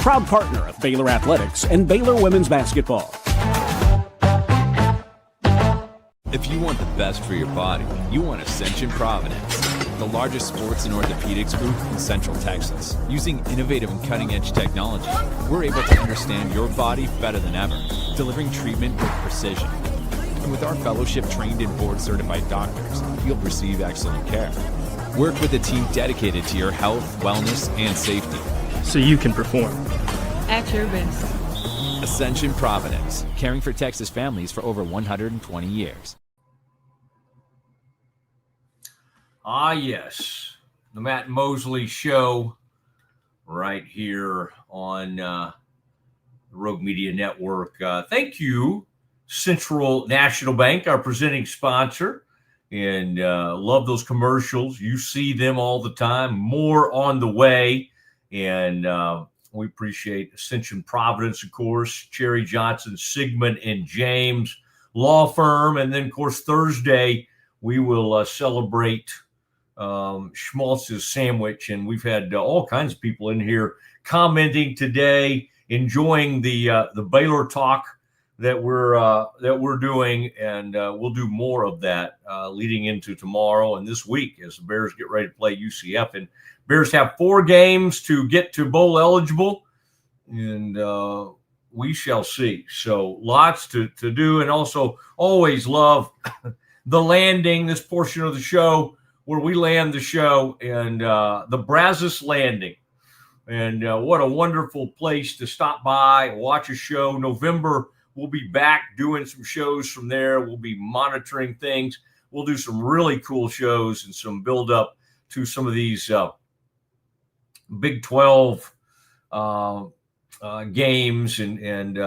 proud partner of Baylor Athletics and Baylor Women's Basketball. If you want the best for your body, you want Ascension Providence, the largest sports and orthopedics group in Central Texas. Using innovative and cutting-edge technology, we're able to understand your body better than ever, delivering treatment with precision. And with our fellowship-trained and board-certified doctors, you'll receive excellent care. Work with a team dedicated to your health, wellness, and safety. So you can perform. At your best. Ascension Providence, caring for Texas families for over 120 years. Ah, yes. The Matt Mosley Show right here on the Rogue Media Network. Thank you, Central National Bank, our presenting sponsor. And love those commercials. You see them all the time. More on the way. And we appreciate Ascension Providence, of course, Cherry Johnson, Siegmund and James Law Firm. And then, of course, Thursday, we will celebrate Schmaltz's sandwich. And we've had all kinds of people in here commenting today, enjoying the Baylor talk that we're doing, and we'll do more of that leading into tomorrow and this week as the Bears get ready to play UCF. And Bears have 4 games to get to bowl eligible, and we shall see. So lots to do, and also always love the landing, this portion of the show where we land the show, and the Brazos Landing. And what a wonderful place to stop by, watch a show. November, we'll be back doing some shows from there. We'll be monitoring things. We'll do some really cool shows and some build up to some of these Big 12 games and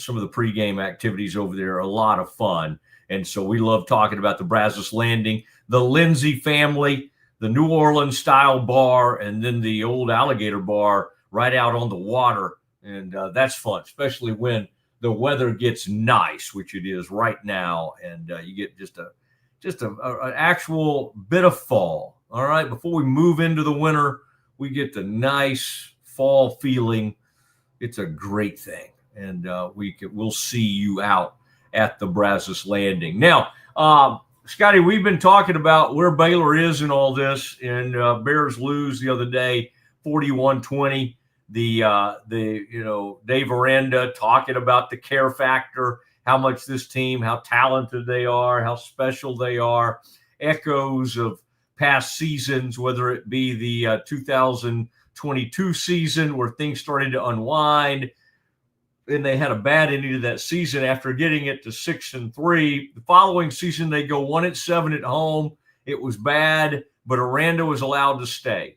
some of the pregame activities over there are a lot of fun. And so we love talking about the Brazos Landing, the Lindsay family, the New Orleans style bar, and then the old alligator bar right out on the water. And that's fun, especially when the weather gets nice, which it is right now, and you get just an actual bit of fall. All right, before we move into the winter, we get the nice fall feeling. It's a great thing, and we'll see you out at the Brazos Landing. Now, Scotty, we've been talking about where Baylor is in all this, and Bears lose the other day, 41-20. The Dave Aranda talking about the care factor, how much this team, how talented they are, how special they are, echoes of past seasons, whether it be the 2022 season where things started to unwind, and they had a bad ending to that season after getting it to 6-3. The following season, they go 1-7 at home. It was bad, but Aranda was allowed to stay.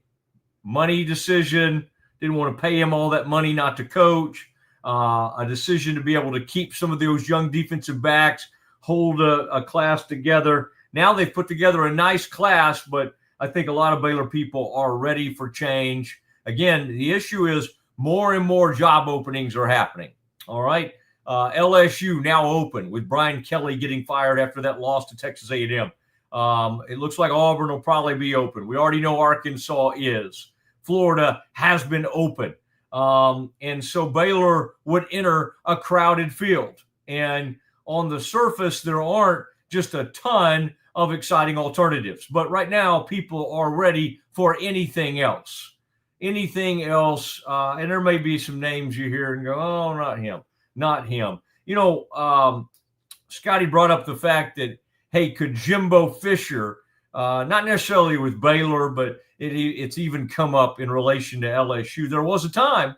Money decision. Didn't want to pay him all that money not to coach. A decision to be able to keep some of those young defensive backs, hold a class together. Now they've put together a nice class, but I think a lot of Baylor people are ready for change. Again, the issue is more and more job openings are happening. All right. LSU now open with Brian Kelly getting fired after that loss to Texas A&M. It looks like Auburn will probably be open. We already know Arkansas is. Florida has been open. And so Baylor would enter a crowded field. And on the surface, there aren't just a ton of exciting alternatives. But right now, people are ready for anything else. Anything else. And there may be some names you hear and go, oh, not him. Not him. You know, Scotty brought up the fact that, hey, could Jimbo Fisher, not necessarily with Baylor, but it's even come up in relation to LSU. There was a time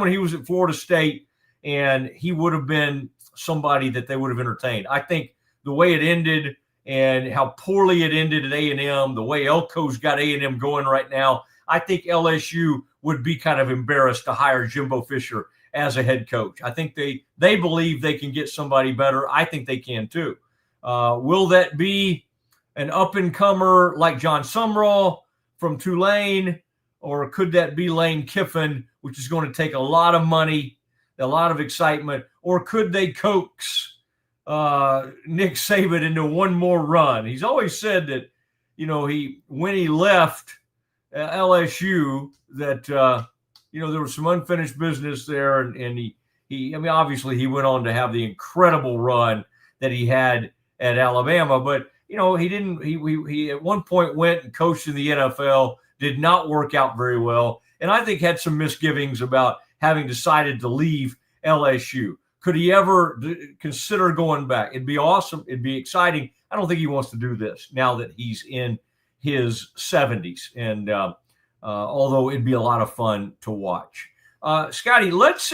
when he was at Florida State, and he would have been somebody that they would have entertained. I think the way it ended and how poorly it ended at A&M, the way Elko's got A&M going right now, I think LSU would be kind of embarrassed to hire Jimbo Fisher as a head coach. I think they believe they can get somebody better. I think they can too. Will that be an up-and-comer like John Sumrall from Tulane, or could that be Lane Kiffin, which is going to take a lot of money, a lot of excitement, or could they coax Nick Saban into one more run? He's always said that, when he left LSU, that there was some unfinished business there, and he obviously he went on to have the incredible run that he had at Alabama, but he didn't. He at one point went and coached in the NFL, did not work out very well, and I think had some misgivings about having decided to leave LSU. Could he ever consider going back? It'd be awesome. It'd be exciting. I don't think he wants to do this now that he's in his 70s, and although it'd be a lot of fun to watch. Scotty, let's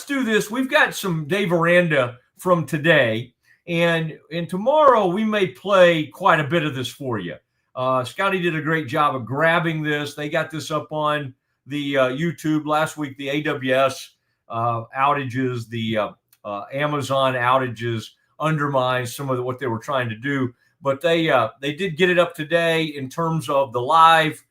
do this. We've got some Dave Aranda from today. And tomorrow we may play quite a bit of this for you. Scotty did a great job of grabbing this. They got this up on the YouTube last week. The AWS outages, the Amazon outages undermined some of what they were trying to do. But they did get it up today in terms of the live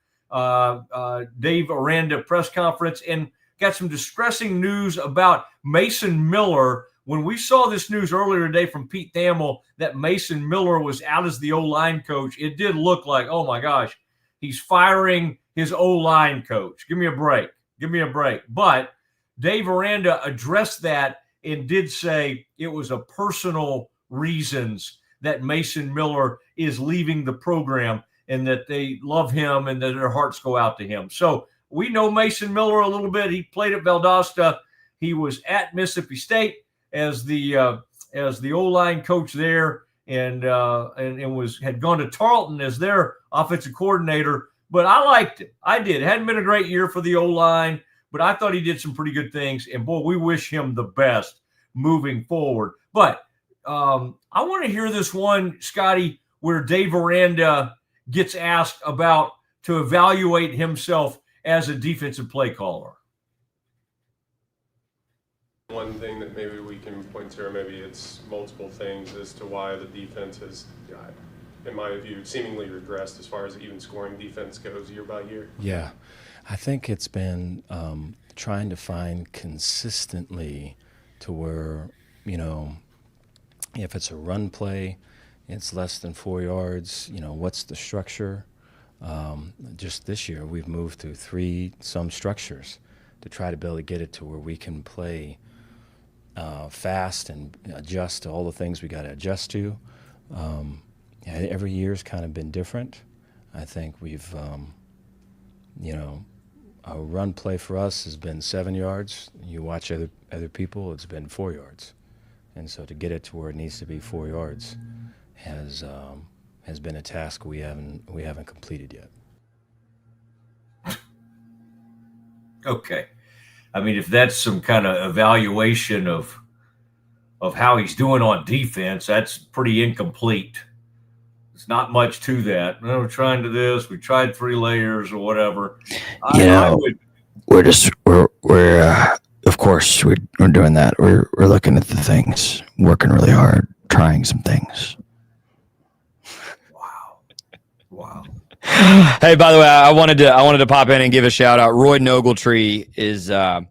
Dave Aranda press conference, and got some distressing news about Mason Miller. When we saw this news earlier today from Pete Thamel that Mason Miller was out as the O-line coach, it did look like, oh my gosh, he's firing his O-line coach. Give me a break. Give me a break. But Dave Aranda addressed that and did say it was a personal reasons that Mason Miller is leaving the program, and that they love him and that their hearts go out to him. So we know Mason Miller a little bit. He played at Valdosta. He was at Mississippi State as the O-line coach there, and had gone to Tarleton as their offensive coordinator. But I liked it. I did. It hadn't been a great year for the O-line, but I thought he did some pretty good things. And boy, we wish him the best moving forward. But I want to hear this one, Scotty, where Dave Aranda gets asked about to evaluate himself as a defensive play caller. One thing that maybe we can point to, or maybe it's multiple things, as to why the defense has, in my view, seemingly regressed as far as even scoring defense goes year by year. Yeah, I think it's been trying to find consistently to where, if it's a run play, it's less than 4 yards, what's the structure? Just this year, we've moved through some structures to try to be able to get it to where we can play fast and adjust to all the things we got to adjust to. Every year's kind of been different. I think we've, a run play for us has been 7 yards. You watch other people, it's been 4 yards. And so to get it to where it needs to be 4 yards has been a task we haven't completed yet. Okay. I mean, if that's some kind of evaluation of how he's doing on defense, that's pretty incomplete. It's not much to that. We're trying to this. We tried 3 layers or whatever. We're of course we're doing that. We're looking at the things, working really hard, trying some things. Wow. Hey, by the way, I wanted to pop in and give a shout out. Roy Ogletree is the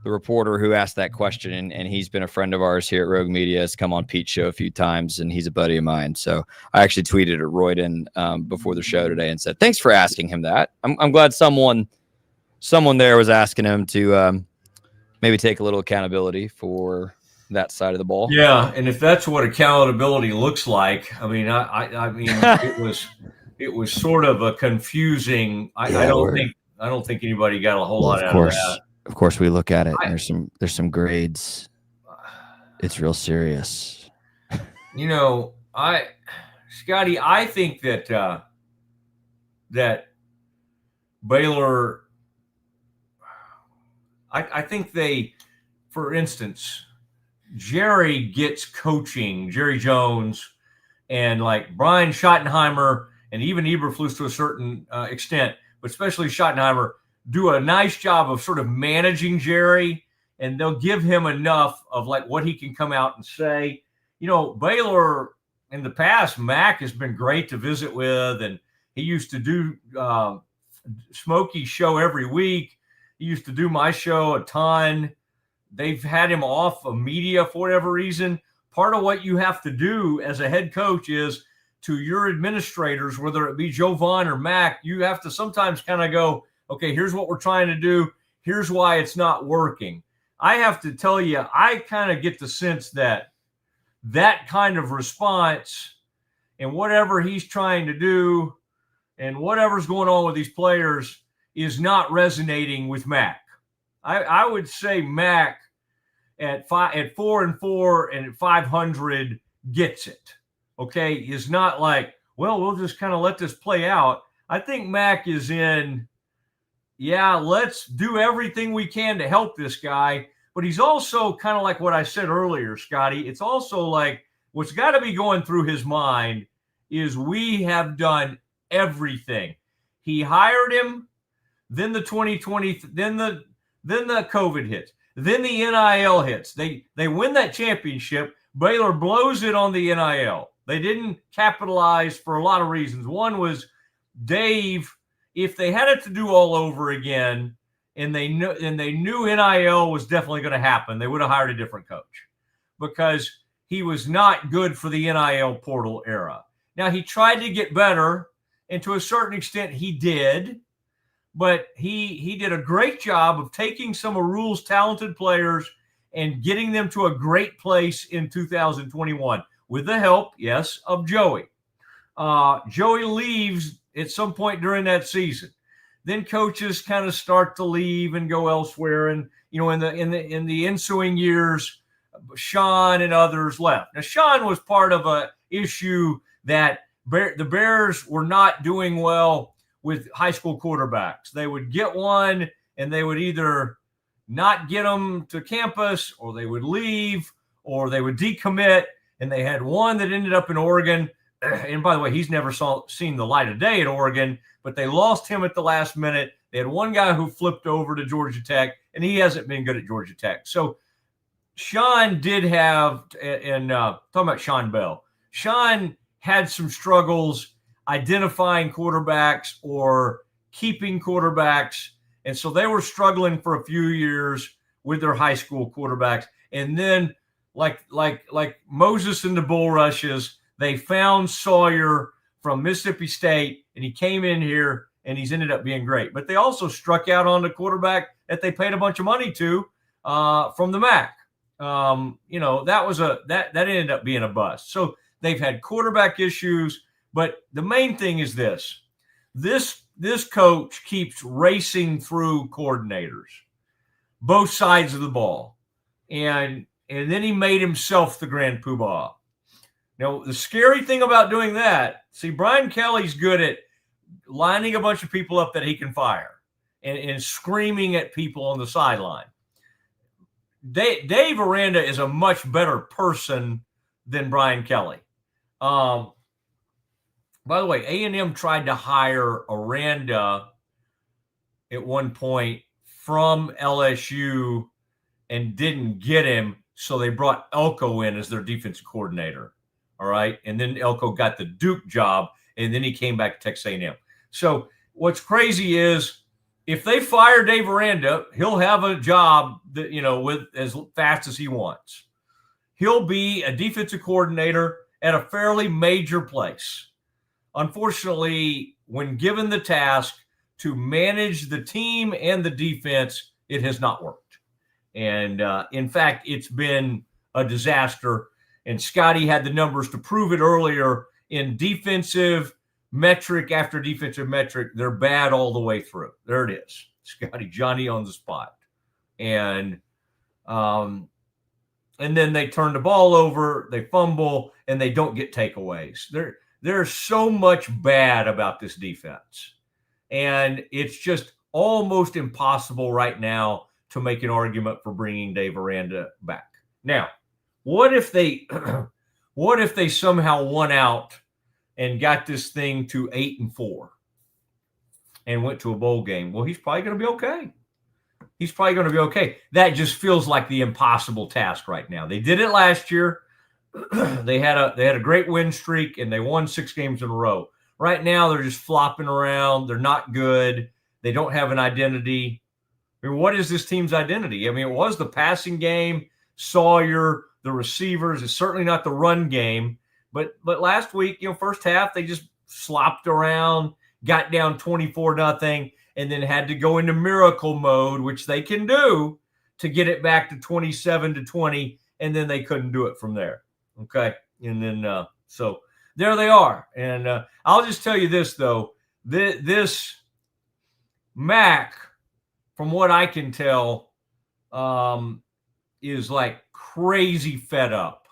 reporter who asked that question, and he's been a friend of ours here at Rogue Media. Has come on Pete's show a few times, and he's a buddy of mine. So I actually tweeted at Royden before the show today and said, "Thanks for asking him that." I'm glad someone there was asking him to maybe take a little accountability for that side of the ball. Yeah, and if that's what accountability looks like, I mean, I mean, it was sort of a confusing. I don't think anybody got a whole lot out of that. Of course, we look at it. And there's some grades. It's real serious. Scotty, I think that Baylor, I think they, for instance, Jerry gets coaching, Jerry Jones, and like Brian Schottenheimer and even Eberflus to a certain extent, but especially Schottenheimer, do a nice job of sort of managing Jerry, and they'll give him enough of like what he can come out and say. You know, Baylor in the past, Mac has been great to visit with, and he used to do Smokey's show every week. He used to do my show a ton. They've had him off of media for whatever reason. Part of what you have to do as a head coach is to your administrators, whether it be Joe Vaughn or Mac, you have to sometimes kind of go, okay, here's what we're trying to do. Here's why it's not working. I have to tell you, I kind of get the sense that that kind of response and whatever he's trying to do and whatever's going on with these players is not resonating with Mac. I would say Mac at 4-4 and at 500 gets it. Okay, is not like, well, we'll just kind of let this play out. I think Mac is in, yeah, let's do everything we can to help this guy. But he's also kind of like what I said earlier, Scotty. It's also like what's got to be going through his mind is we have done everything. He hired him, then the 2020, then the COVID hits, then the NIL hits. They win that championship. Baylor blows it on the NIL. They didn't capitalize for a lot of reasons. One was Dave, if they had it to do all over again, and they knew NIL was definitely going to happen, they would have hired a different coach because he was not good for the NIL portal era. Now, he tried to get better, and to a certain extent he did, but he did a great job of taking some of Rule's talented players and getting them to a great place in 2021 with the help, yes, of Joey. Joey leaves at some point during that season. Then coaches kind of start to leave and go elsewhere. And, you know, in the ensuing years, Sean and others left. Now, Sean was part of an issue that the Bears were not doing well with high school quarterbacks. They would get one and they would either not get them to campus, or they would leave, or they would decommit. And they had one that ended up in Oregon. And by the way, he's never seen the light of day at Oregon, but they lost him at the last minute. They had one guy who flipped over to Georgia Tech, and he hasn't been good at Georgia Tech. So Sean did have, and talking about Sean Bell, Sean had some struggles identifying quarterbacks or keeping quarterbacks. And so they were struggling for a few years with their high school quarterbacks. And then like Moses in the bull rushes, they found Sawyer from Mississippi State, and he came in here and he's ended up being great. But they also struck out on the quarterback that they paid a bunch of money to from the MAC. You know, that ended up being a bust. So they've had quarterback issues, but the main thing is this coach keeps racing through coordinators, both sides of the ball. And then he made himself the grand poobah. Now, the scary thing about doing that, see, Brian Kelly's good at lining a bunch of people up that he can fire and screaming at people on the sideline. Dave Aranda is a much better person than Brian Kelly. By the way, A&M tried to hire Aranda at one point from LSU and didn't get him, so they brought Elko in as their defensive coordinator. All right, and then Elko got the Duke job, and then he came back to Texas A&M. So what's crazy is if they fire Dave Aranda, he'll have a job that, you know, with as fast as he wants. He'll be a defensive coordinator at a fairly major place. Unfortunately, when given the task to manage the team and the defense, it has not worked. And in fact, it's been a disaster. And Scotty had the numbers to prove it earlier. In defensive metric after defensive metric, they're bad all the way through. There it is. Scotty, Johnny on the spot. And then they turn the ball over, they fumble, and they don't get takeaways. There's so much bad about this defense. And it's just almost impossible right now to make an argument for bringing Dave Aranda back. Now, what if they somehow won out and got this thing to 8-4 and went to a bowl game? Well, he's probably going to be okay. He's probably going to be okay. That just feels like the impossible task right now. They did it last year. They had a great win streak and they won 6 games in a row. Right now, they're just flopping around. They're not good. They don't have an identity. I mean, what is this team's identity? I mean, it was the passing game, Sawyer, the receivers. It's certainly not the run game. But last week, first half, they just slopped around, got down 24-0, and then had to go into miracle mode, which they can do, to get it back to 27-20, and then they couldn't do it from there. Okay, and then so there they are. And I'll just tell you this, though. This Mac, from what I can tell, is like crazy fed up,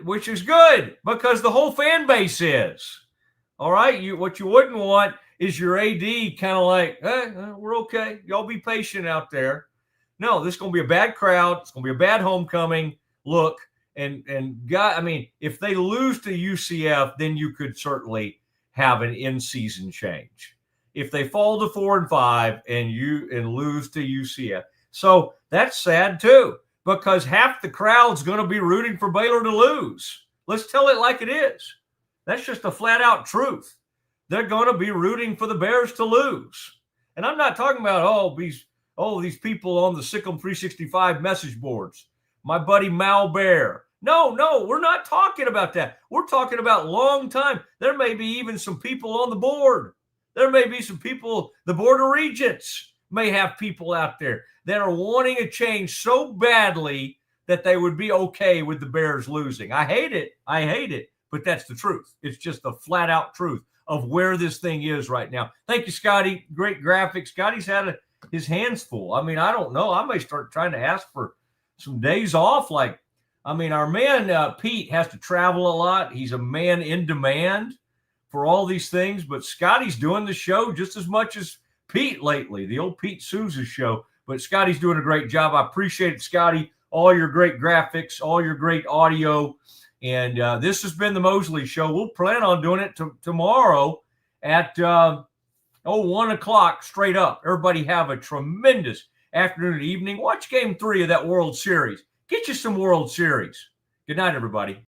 which is good because the whole fan base is. All right, what you wouldn't want is your AD kind of like, hey, we're okay. Y'all be patient out there. No, this is going to be a bad crowd. It's going to be a bad homecoming. Look, and God, I mean, if they lose to UCF, then you could certainly have an in-season change. If they fall to 4-5 and lose to UCF, so that's sad too because half the crowd's going to be rooting for Baylor to lose. Let's tell it like it is. That's just a flat-out truth. They're going to be rooting for the Bears to lose, and I'm not talking about these people on the Sick'em 365 message boards. My buddy Mal Bear. No, we're not talking about that. We're talking about long time. There may be even some people on the board. There may be some people, the Board of Regents may have people out there that are wanting a change so badly that they would be okay with the Bears losing. I hate it, but that's the truth. It's just the flat out truth of where this thing is right now. Thank you, Scotty. Great graphics. Scotty's had his hands full. I mean, I don't know. I may start trying to ask for some days off. Our man Pete has to travel a lot. He's a man in demand for all these things, but Scotty's doing the show just as much as Pete lately, the old Pete Souza show. But Scotty's doing a great job. I appreciate it, Scotty. All your great graphics, all your great audio. And this has been the Mosley Show. We'll plan on doing it tomorrow at 1 o'clock straight up. Everybody have a tremendous afternoon and evening. Watch Game 3 of that World Series. Get you some World Series. Good night, everybody.